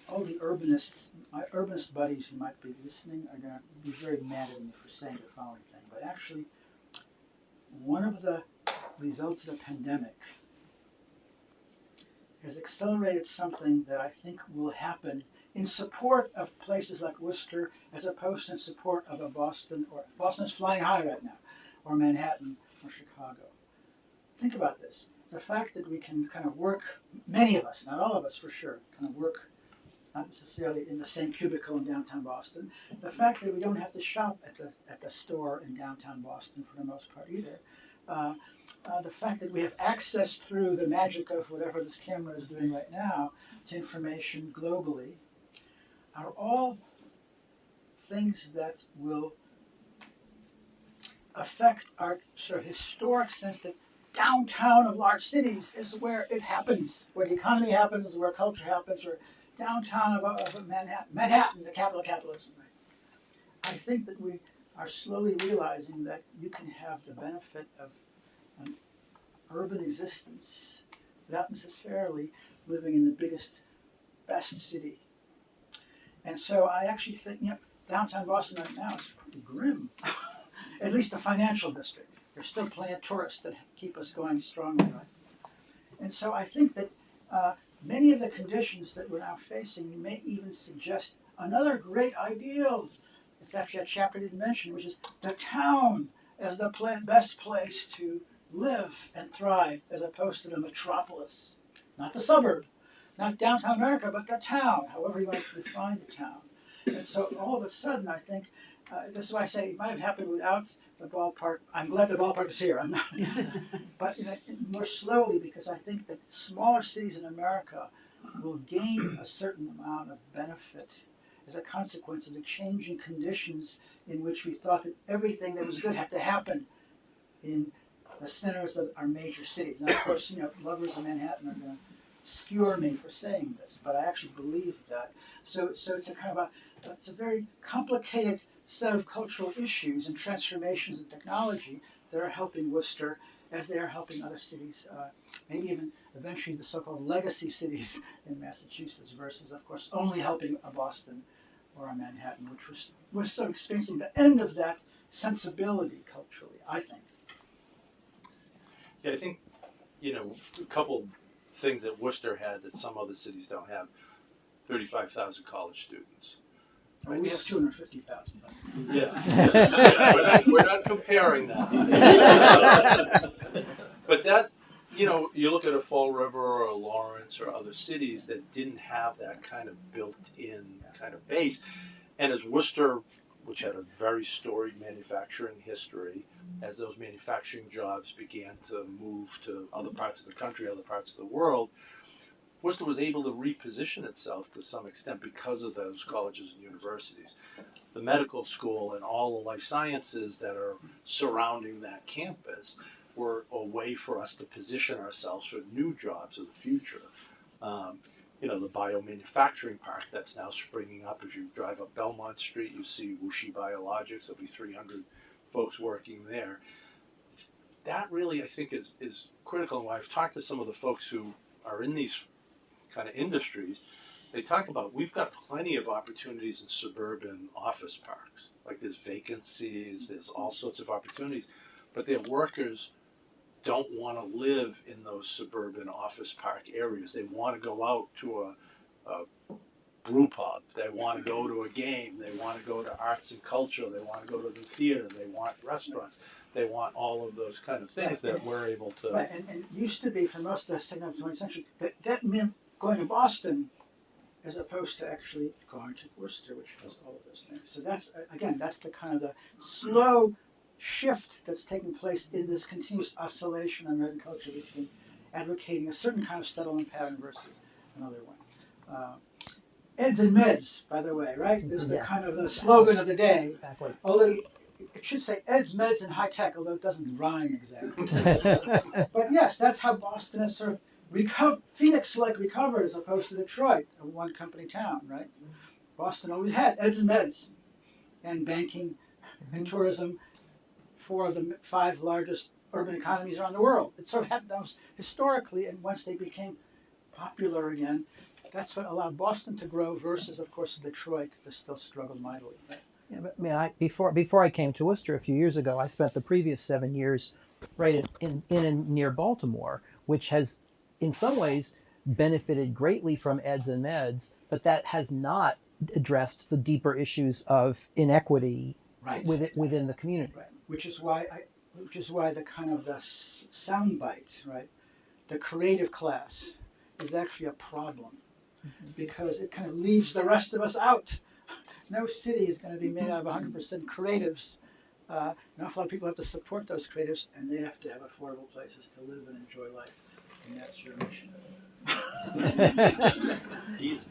all the urbanists, my urbanist buddies who might be listening are going to be very mad at me for saying the following thing. But actually, one of the results of the pandemic has accelerated something that I think will happen in support of places like Worcester as opposed to in support of a Boston, or Boston's flying high right now, or Manhattan or Chicago. Think about this. The fact that we can kind of work, many of us, not all of us for sure, kind of work not necessarily in the same cubicle in downtown Boston. The fact that we don't have to shop at the store in downtown Boston for the most part either. The fact that we have access through the magic of whatever this camera is doing right now to information globally are all things that will affect our sort of historic sense that downtown of large cities is where it happens, where the economy happens, where culture happens, where downtown of Manhattan, the capital of capitalism. Right? I think that we are slowly realizing that you can have the benefit of an urban existence without necessarily living in the biggest, best city. And so I actually think, downtown Boston right now is pretty grim, at least the financial district. There's still plenty of tourists that keep us going strongly, right? And so I think that many of the conditions that we're now facing may even suggest another great ideal. It's actually a chapter I didn't mention, which is the town as the best place to live and thrive, as opposed to the metropolis. Not the suburb, not downtown America, but the town, however you want to define the town. And so all of a sudden, I think, this is why I say it might have happened without the ballpark. I'm glad the ballpark is here. I'm not, but more slowly, because I think that smaller cities in America will gain a certain amount of benefit as a consequence of the changing conditions in which we thought that everything that was good had to happen in the centers of our major cities. Now, of course, lovers of Manhattan are going to skewer me for saying this, but I actually believe that. So it's a kind of it's a very complicated set of cultural issues and transformations in technology that are helping Worcester as they are helping other cities, maybe even eventually the so-called legacy cities in Massachusetts versus, of course, only helping a Boston or a Manhattan, which we're sort of experiencing the end of that sensibility culturally, I think.
Yeah, I think, a couple things that Worcester had that some other cities don't have. 35,000 college students.
Right? We have 250,000.
Yeah. we're not comparing that. But that, you look at a Fall River or a Lawrence or other cities that didn't have that kind of built-in kind of base. And as Worcester, which had a very storied manufacturing history, as those manufacturing jobs began to move to other parts of the country, other parts of the world, Worcester was able to reposition itself to some extent because of those colleges and universities. The medical school and all the life sciences that are surrounding that campus were a way for us to position ourselves for new jobs of the future. The biomanufacturing park that's now springing up. If you drive up Belmont Street, you see Wuxi Biologics. There'll be 300 folks working there. That really, I think, is critical. And when I've talked to some of the folks who are in these kind of industries, they talk about we've got plenty of opportunities in suburban office parks. Like there's vacancies, there's all sorts of opportunities, but their workers don't want to live in those suburban office park areas. They want to go out to a brew pub. They want to go to a game. They want to go to arts and culture. They want to go to the theater. They want restaurants. They want all of those kind of things that we're able to.
Right, and it used to be for most of the second half of the 20th century that meant going to Boston as opposed to actually going to Worcester, which has all of those things. So that's the kind of the slow shift that's taking place in this continuous oscillation in American culture between advocating a certain kind of settlement pattern versus another one. EDS and Meds, by the way, right, is the kind of the slogan of the day.
Exactly.
Although it should say EDS, Meds, and high tech, although it doesn't rhyme exactly. But yes, that's how Boston has sort of Phoenix-like recovered as opposed to Detroit, a one-company town, right? Boston always had EDS and Meds, and banking and tourism, 4 of the 5 largest urban economies around the world. It sort of happened historically, and once they became popular again, that's what allowed Boston to grow versus, of course, Detroit that still struggled mightily.
Yeah, but I mean, before I came to Worcester a few years ago, I spent the previous 7 years right in and near Baltimore, which has, in some ways, benefited greatly from EDS and Meds, but that has not addressed the deeper issues of inequity
Right.
within the community.
Right. Which is why the kind of the soundbite, right, the creative class is actually a problem, because it kind of leaves the rest of us out. No city is going to be made out of 100% creatives. An awful lot of people have to support those creatives, and they have to have affordable places to live and enjoy life. And that's your mission.
Easy.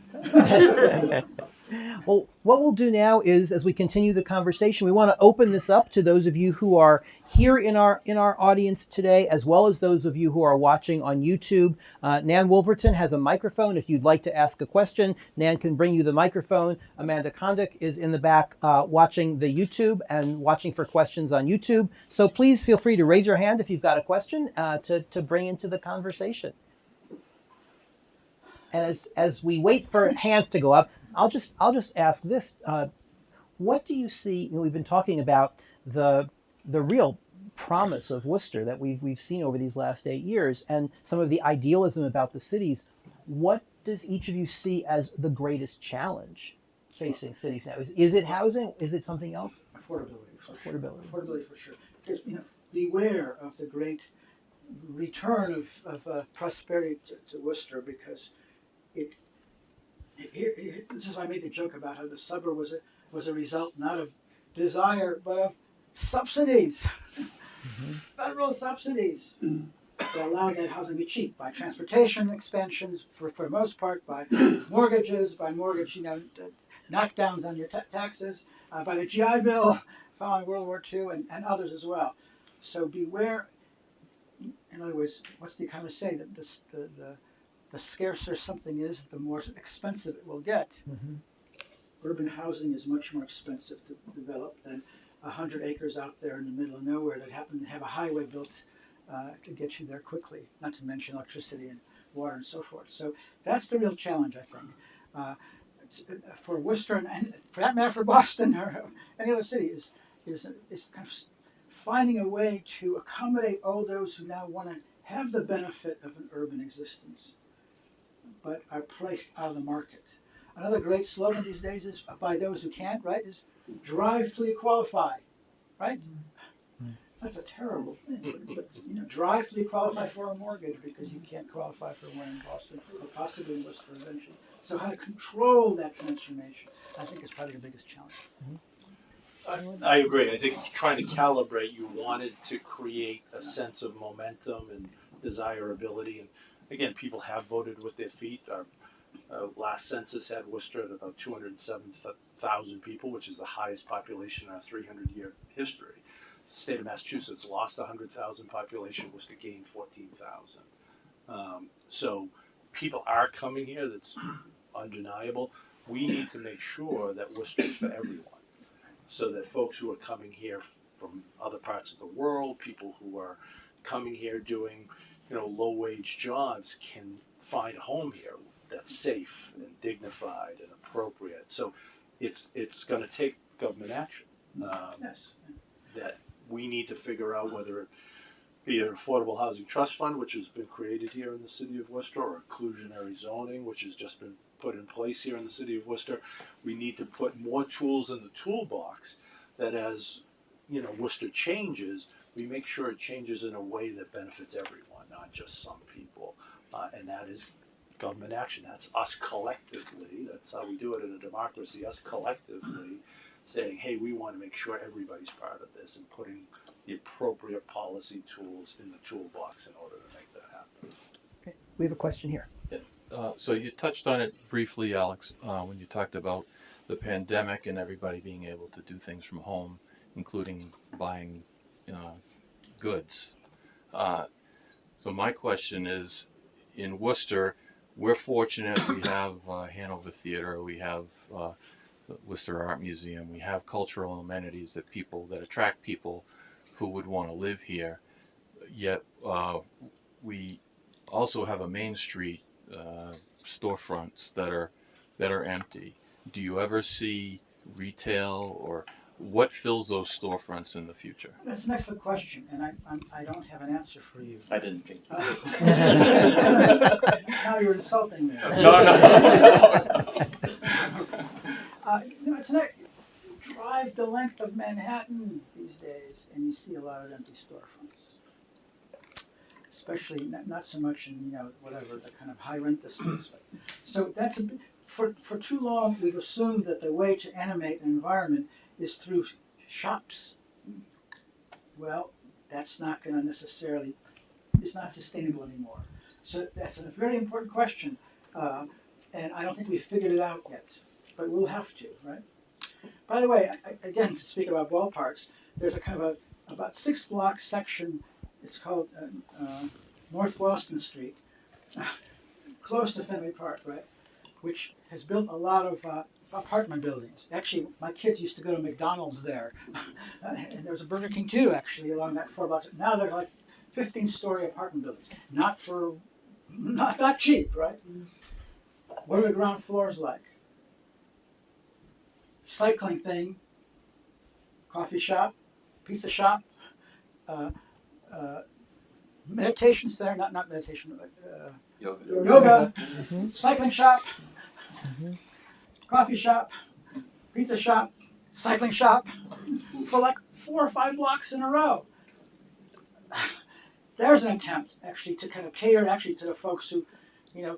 Well, what we'll do now is, as we continue the conversation, we want to open this up to those of you who are here in our audience today, as well as those of you who are watching on YouTube. Nan Wolverton has a microphone. If you'd like to ask a question, Nan can bring you the microphone. Amanda Kondik is in the back watching the YouTube and watching for questions on YouTube. So please feel free to raise your hand if you've got a question to bring into the conversation. And as we wait for hands to go up, I'll just ask this: what do you see? You know, we've been talking about the real promise of Worcester that we've seen over these last 8 years, and some of the idealism about the cities. What does each of you see as the greatest challenge facing cities now? Is it housing? Is it something else?
Affordability.
Affordability.
Affordability for sure. Because beware of the great return of prosperity to Worcester, because this is why I made the joke about how the suburb was a result not of desire but of subsidies, federal subsidies that allowed that housing to be cheap by transportation expansions for the most part, by mortgages, knockdowns on your taxes, by the GI Bill following World War II, and others as well. So beware. In other words, what's the economist say? That the scarcer something is, the more expensive it will get.
Mm-hmm.
Urban housing is much more expensive to develop than 100 acres out there in the middle of nowhere that happen to have a highway built to get you there quickly, not to mention electricity and water and so forth. So that's the real challenge, I think. For Worcester, and for that matter for Boston or any other city, is kind of finding a way to accommodate all those who now want to have the benefit of an urban existence, but are placed out of the market. Another great slogan these days is, by those who can't, right, is drive till you qualify, right? That's a terrible thing, but drive till you qualify for a mortgage because you can't qualify for one in Boston or possibly in Worcester eventually. So how to control that transformation, I think, is probably the biggest challenge.
I agree. I think trying to calibrate, you wanted to create a sense of momentum and desirability. And again, people have voted with their feet. Our last census had Worcester at about 207,000 people, which is the highest population in our 300-year history. The state of Massachusetts lost 100,000 population. Worcester gained 14,000. So people are coming here. That's undeniable. We need to make sure that Worcester is for everyone, so that folks who are coming here from other parts of the world, people who are coming here doing, low-wage jobs, can find a home here that's safe and dignified and appropriate. So it's going to take government action.
Yes.
That we need to figure out whether it be an affordable housing trust fund, which has been created here in the city of Worcester, or inclusionary zoning, which has just been put in place here in the city of Worcester. We need to put more tools in the toolbox that, as Worcester changes, we make sure it changes in a way that benefits everyone, not just some people. And that is government action. That's us collectively. That's how we do it in a democracy. Us collectively saying, hey, we want to make sure everybody's part of this, and putting the appropriate policy tools in the toolbox in order to make that happen.
Okay. We have a question here.
So you touched on it briefly, Alex, when you talked about the pandemic and everybody being able to do things from home, including buying goods. So my question is, in Worcester, we're fortunate. We have Hanover Theater, we have the Worcester Art Museum, we have cultural amenities that attract people who would want to live here. yet we also have a main street storefronts that are empty. Do you ever see retail, or what fills those storefronts in the future?
That's an excellent question, and I don't have an answer for you.
I didn't think you
Now you're insulting me.
No, no.
It's not. Drive the length of Manhattan these days, and you see a lot of empty storefronts. Especially not so much in whatever the kind of high rent districts. So that's for too long we've assumed that the way to animate an environment is through shops. Well, that's not going to necessarily. It's not sustainable anymore. So that's a very important question, and I don't think we've figured it out yet. But we'll have to, right? By the way, again, to speak about ballparks, there's a kind of about 6-block section. It's called North Boston Street, close to Fenway Park, right? Which has built a lot of apartment buildings. Actually, my kids used to go to McDonald's there, and there was a Burger King too, actually, along that 4 blocks. Now they're like 15-story apartment buildings. Not cheap, right? What are the ground floors like? Cycling thing, coffee shop, pizza shop, meditation center, not meditation, yoga, cycling shop, coffee shop, pizza shop, cycling shop, for like 4 or 5 blocks in a row. There's an attempt actually to kind of cater actually to the folks who,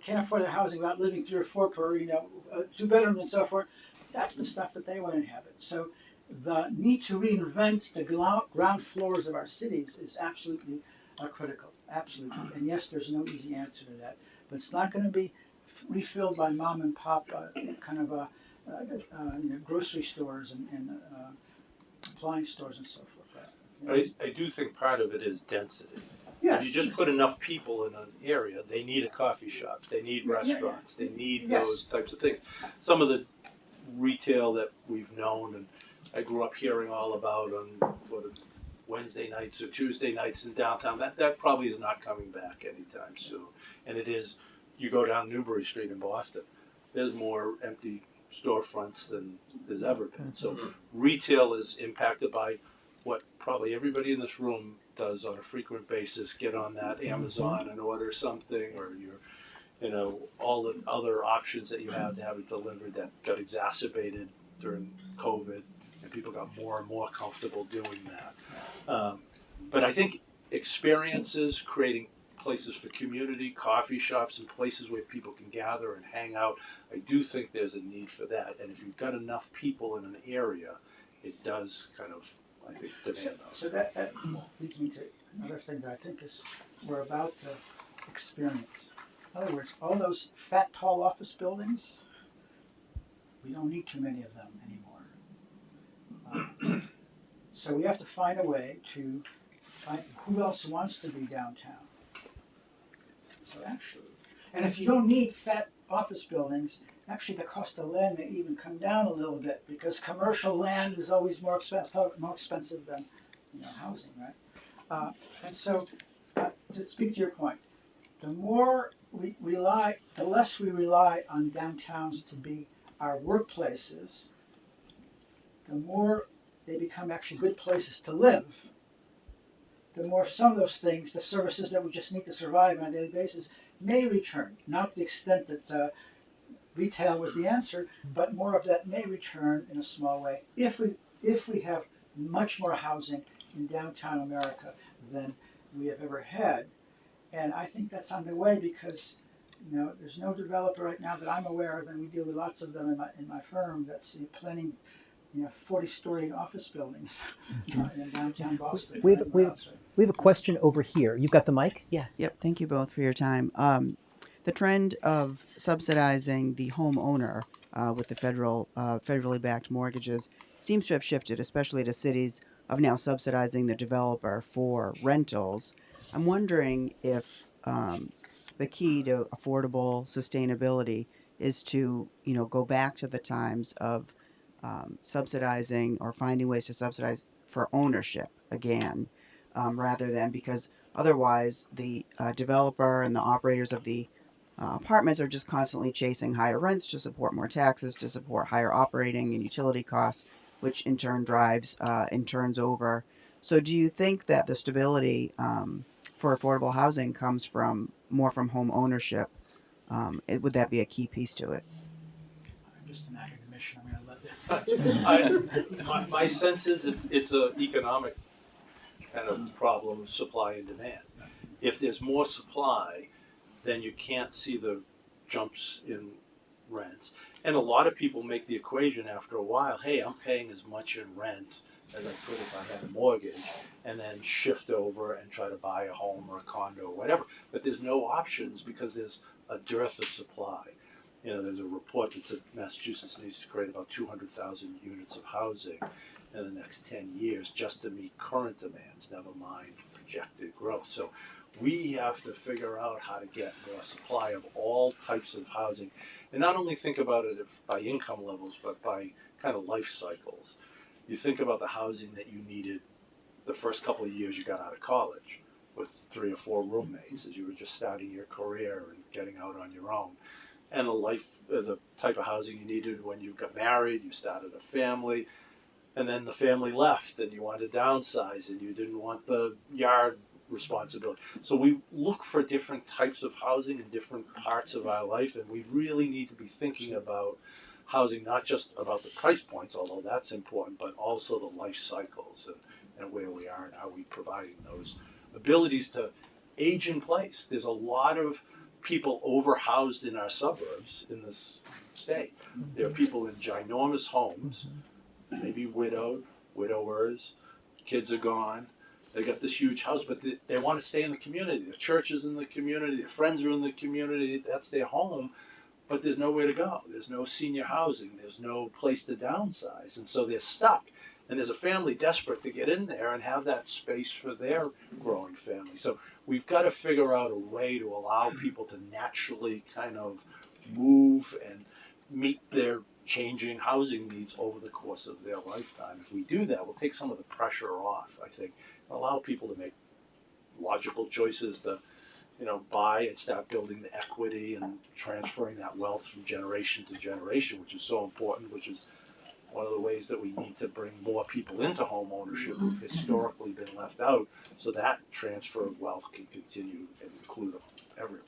can't afford their housing without living 3 or 4 per, 2-bedroom and so forth. That's the stuff that they want to inhabit. So the need to reinvent the ground floors of our cities is absolutely critical. Absolutely. And yes, there's no easy answer to that. But it's not going to be refilled by mom and pop kind of grocery stores and appliance stores and so forth. Yes.
I do think part of it is density.
Yes.
If you just put enough people in an area, they need a coffee shop, they need restaurants, they need those types of things. Some of the retail that we've known and I grew up hearing all about on Wednesday nights or Tuesday nights in downtown, that probably is not coming back anytime soon. And it is, you go down Newbury Street in Boston, there's more empty storefronts than there's ever been. So retail is impacted by what probably everybody in this room does on a frequent basis, get on that Amazon and order something, or all the other options that you have to have it delivered that got exacerbated during COVID, and people got more and more comfortable doing that. But I think experiences, creating places for community, coffee shops, and places where people can gather and hang out, I do think there's a need for that. And if you've got enough people in an area, it does kind of, I think, demand those.
So that leads me to another thing that I think is we're about to experience. In other words, all those fat, tall office buildings, we don't need too many of them anymore. So we have to find a way to find who else wants to be downtown. So actually, and if you don't need fat office buildings, actually the cost of land may even come down a little bit because commercial land is always more expensive than housing, right? And so, to speak to your point, the less we rely on downtowns to be our workplaces, the more they become actually good places to live, the more some of those things, the services that we just need to survive on a daily basis, may return. Not to the extent that retail was the answer, but more of that may return in a small way if we have much more housing in downtown America than we have ever had. And I think that's on the way because there's no developer right now that I'm aware of, and we deal with lots of them in my firm, that's planning 40-story office buildings in downtown Boston.
We have a question over here. You've got the mic? Yeah.
Yep. Thank you both for your time. The trend of subsidizing the homeowner with the federally backed mortgages seems to have shifted, especially to cities of now subsidizing the developer for rentals. I'm wondering if the key to affordable sustainability is to go back to the times of subsidizing or finding ways to subsidize for ownership again, rather than, because Otherwise, the developer and the operators of the apartments are just constantly chasing higher rents to support more taxes, to support higher operating and utility costs, which in turn drives and turns over. So, do you think that the stability for affordable housing comes from more from home ownership? Would that be a key piece to it?
I'm just an academician. I'm going to let that.
My sense is it's a economic kind of problem of supply and demand. If there's more supply, then you can't see the jumps in rents. And a lot of people make the equation after a while, hey, I'm paying as much in rent as I could if I had a mortgage, and then shift over and try to buy a home or a condo or whatever. But there's no options because there's a dearth of supply. You know, there's a report that said Massachusetts needs to create about 200,000 units of housing in the next 10 years just to meet current demands, never mind projected growth. So we have to figure out how to get more supply of all types of housing, and not only think about it by income levels, but by kind of life cycles. You think about the housing that you needed the first couple of years you got out of college with 3 or 4 roommates as you were just starting your career and getting out on your own. And the type of housing you needed when you got married, you started a family, and then the family left and you wanted to downsize and you didn't want the yard responsibility. So we look for different types of housing in different parts of our life, and we really need to be thinking about housing, not just about the price points, although that's important, but also the life cycles and where we are and how we providing those abilities to age in place. There's a lot of people overhoused in our suburbs in this state. There are people in ginormous homes, maybe widowed, widowers, kids are gone. They got this huge house, but they want to stay in the community. The church is in the community, their friends are in the community, that's their home, but there's nowhere to go. There's no senior housing, there's no place to downsize, and so they're stuck. And there's a family desperate to get in there and have that space for their growing family. So we've got to figure out a way to allow people to naturally kind of move and meet their changing housing needs over the course of their lifetime. If we do that, we'll take some of the pressure off, I think, and allow people to make logical choices to, buy and start building the equity and transferring that wealth from generation to generation, which is so important, which is one of the ways that we need to bring more people into home ownership who've historically been left out, so that transfer of wealth can continue and include everyone.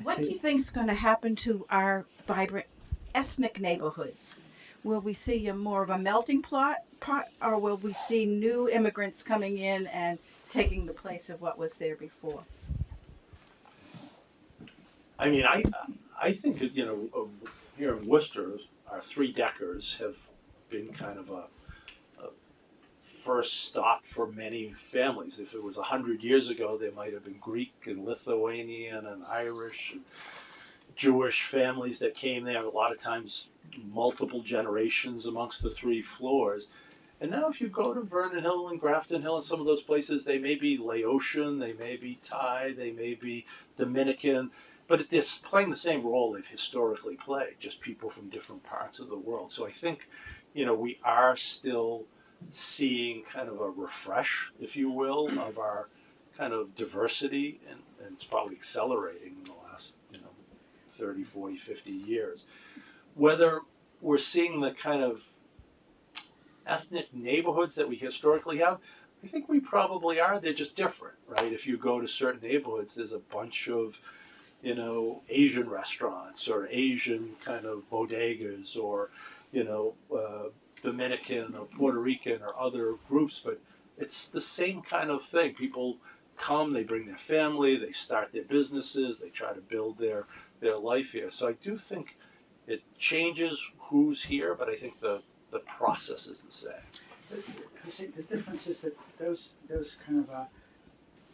What do you think is going to happen to our vibrant ethnic neighborhoods? Will we see more of a melting pot, or will we see new immigrants coming in and taking the place of what was there before?
I mean, I think here in Worcester, our 3-deckers have been kind of a first stop for many families. If it was 100 years ago, there might have been Greek and Lithuanian and Irish and Jewish families that came there, a lot of times multiple generations amongst the 3 floors. And now if you go to Vernon Hill and Grafton Hill and some of those places, they may be Laotian, they may be Thai, they may be Dominican, but they're playing the same role they've historically played, just people from different parts of the world. So I think, we are still seeing kind of a refresh, if you will, of our kind of diversity, and it's probably accelerating in the last, 30, 40, 50 years. Whether we're seeing the kind of ethnic neighborhoods that we historically have, I think we probably are. They're just different, right? If you go to certain neighborhoods, there's a bunch of, Asian restaurants or Asian kind of bodegas or, Dominican or Puerto Rican or other groups, but it's the same kind of thing. People come, they bring their family, they start their businesses, they try to build their life here. So I do think it changes who's here, but I think the process is the same.
I think the difference is that those kind of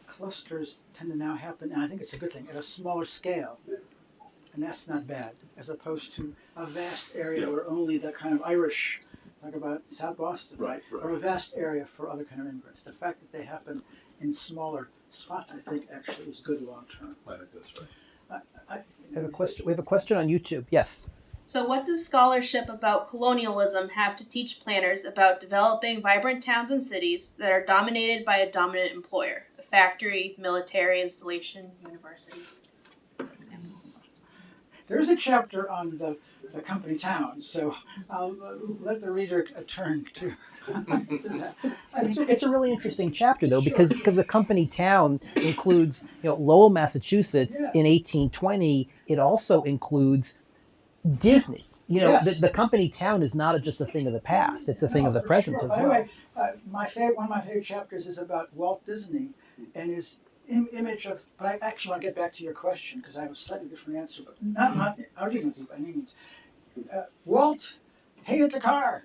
clusters tend to now happen, and I think it's a good thing, at a smaller scale. And that's not bad, as opposed to a vast area where only the kind of Irish, talk about South Boston,
Right.
or a vast area for other kind of immigrants. The fact that they happen in smaller spots, I think, actually is good long term.
I think that's right.
We have a question on YouTube. Yes.
So what does scholarship about colonialism have to teach planners about developing vibrant towns and cities that are dominated by a dominant employer, a factory, military installation, university, for example?
There's a chapter on the company towns, so I'll let the reader turn to that.
It's a really interesting chapter though, because the company town includes, Lowell, Massachusetts in 1820. It also includes Disney.
Yes.
The company town is not just a thing of the past; it's a thing of the
For
present
sure.
as
By
well.
the way, one of my favorite chapters is about Walt Disney and his image of. But I actually want to get back to your question because I have a slightly different answer, but not arguing with you by any means. Walt hated the car,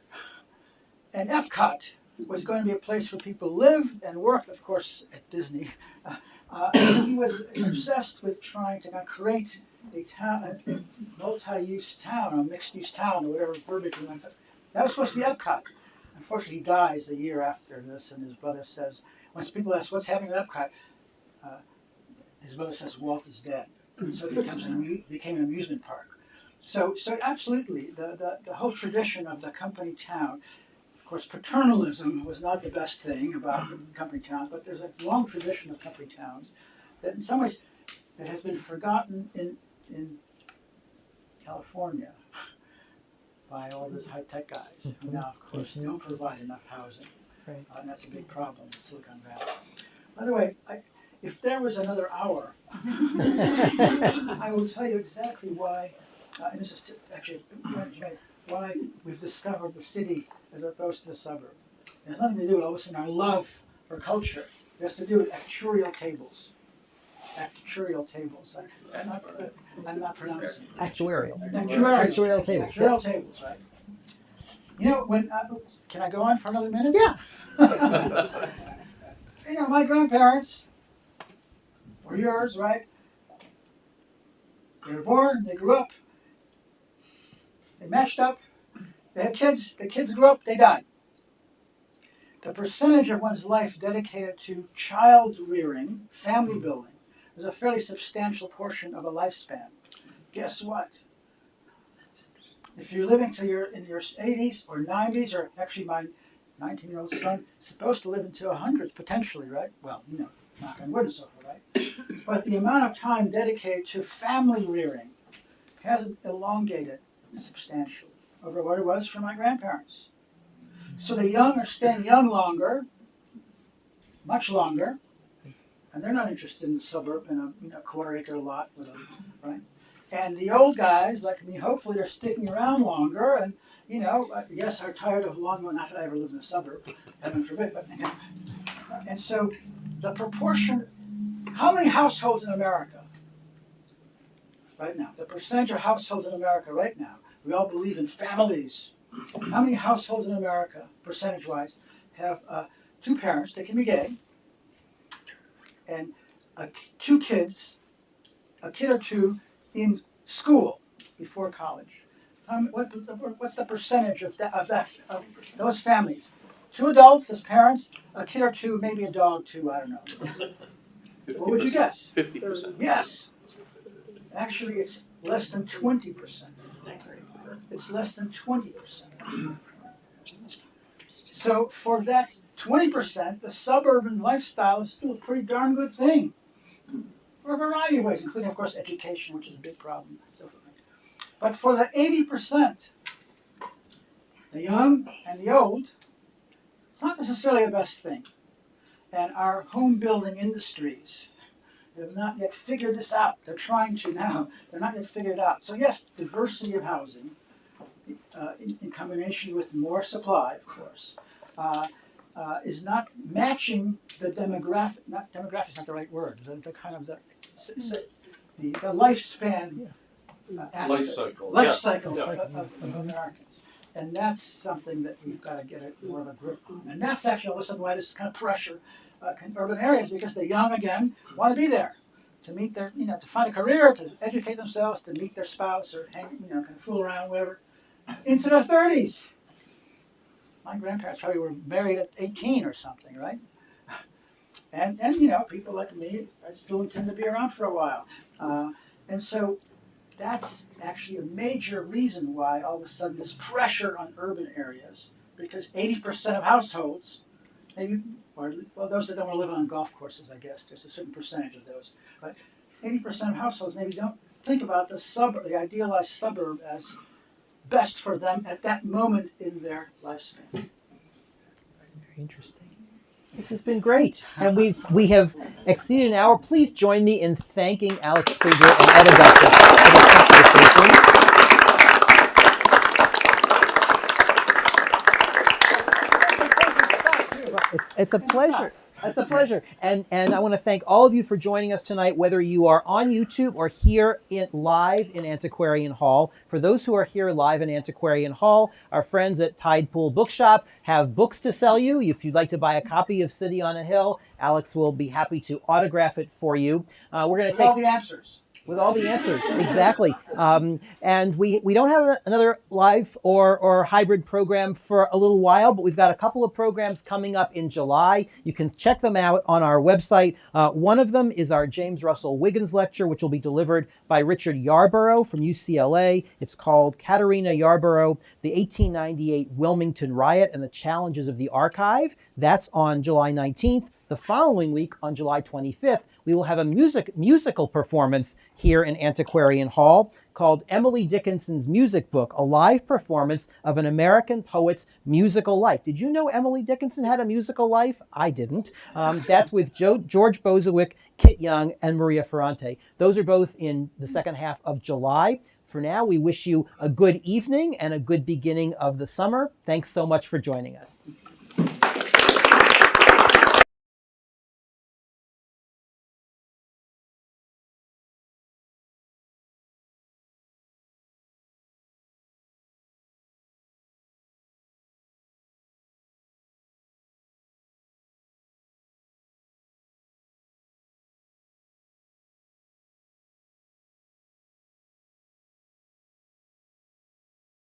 and Epcot was going to be a place where people live and work, of course, at Disney. He was obsessed with trying to create a town, a multi-use town, a mixed-use town, or whatever verbiage we went to. That was supposed to be Epcot. Unfortunately, he dies a year after this, and his brother says, when people ask what's happening at Epcot, his brother says Walt is dead. And so it became an amusement park. So absolutely, the whole tradition of the company town. Of course, paternalism was not the best thing about company towns, but there's a long tradition of company towns that in some ways that has been forgotten in California by all those high-tech guys who now, of course, don't provide enough housing.
Right.
And that's a big problem in Silicon Valley. By the way, if there was another hour, I will tell you exactly why, and this is actually why we've discovered the city as opposed to the suburb. It has nothing to do with all of a sudden our love for culture. It has to do with actuarial tables. Actuarial tables. I'm not pronouncing it.
Actuarial
Actuarial
tables.
Actuarial
Yes.
tables, right? When can I go on for another minute?
Yeah.
My grandparents were yours, right? They were born, they grew up, they matched up, they had kids, the kids grew up, they died. The percentage of one's life dedicated to child rearing, family building, is a fairly substantial portion of a lifespan. Guess what? If you're living till you're in your 80s or 90s, or actually my 19-year-old son is supposed to live until 100, potentially, right? Well, knock on wood and so forth, right? But the amount of time dedicated to family rearing hasn't elongated substantially over what it was for my grandparents. So the young are staying young longer, much longer, and they're not interested in the suburb in a quarter-acre lot, right? And the old guys like me, hopefully, are sticking around longer, and yes, are tired of long. Not that I ever lived in a suburb, heaven forbid, but and so the proportion. How many households in America right now? The percentage of households in America right now. We all believe in families. How many households in America, percentage-wise, have two parents? They can be gay, and two kids, a kid or two in school before college. What's the percentage of those families? Two adults as parents, a kid or two, maybe a dog too. I don't know. What would you guess?
50%.
Yes. Actually, it's less than 20%. It's less than 20%. So for that 20%, the suburban lifestyle is still a pretty darn good thing. For a variety of ways, including, of course, education, which is a big problem. So forth. But for the 80%, the young and the old, it's not necessarily the best thing. And our home building industries have not yet figured this out. They're trying to now. They're not yet figured it out. So yes, diversity of housing, in combination with more supply, of course, is not matching the demographic. Not demographic is not the right word. The kind of the lifespan aspect, life cycle of Americans. And that's something that we've got to get more of a grip on. And that's actually all of a sudden why this kind of pressure in urban areas, because the young, again, want to be there to meet their, to find a career, to educate themselves, to meet their spouse, or hang, kind of fool around, whatever, into their 30s. My grandparents probably were married at 18 or something, right? And people like me, I still intend to be around for a while. And so that's actually a major reason why all of a sudden there's pressure on urban areas, because 80% of households, maybe, or well, those that don't want to live on golf courses, I guess, there's a certain percentage of those, but 80% of households maybe don't think about the idealized suburb as best for them at that moment in their lifespan.
Very interesting. This has been great, and we have exceeded an hour. Please join me in thanking Alex Krieger and Ed Augustus for this conversation. It's a pleasure. It's a pleasure. And I want to thank all of you for joining us tonight, whether you are on YouTube or here live in Antiquarian Hall. For those who are here live in Antiquarian Hall, our friends at Tide Pool Bookshop have books to sell you. If you'd like to buy a copy of City on a Hill, Alex will be happy to autograph it for you. We're going to take
all the answers.
With all the answers, exactly. And we don't have another live or hybrid program for a little while, but we've got a couple of programs coming up in July. You can check them out on our website. One of them is our James Russell Wiggins lecture, which will be delivered by Richard Yarborough from UCLA. It's called Katerina Yarborough, the 1898 Wilmington Riot and the Challenges of the Archive. That's on July 19th. The following week, on July 25th, we will have a musical performance here in Antiquarian Hall called Emily Dickinson's Music Book, a live performance of an American poet's musical life. Did you know Emily Dickinson had a musical life? I didn't. That's with George Bozawick, Kit Young, and Maria Ferrante. Those are both in the second half of July. For now, we wish you a good evening and a good beginning of the summer. Thanks so much for joining us.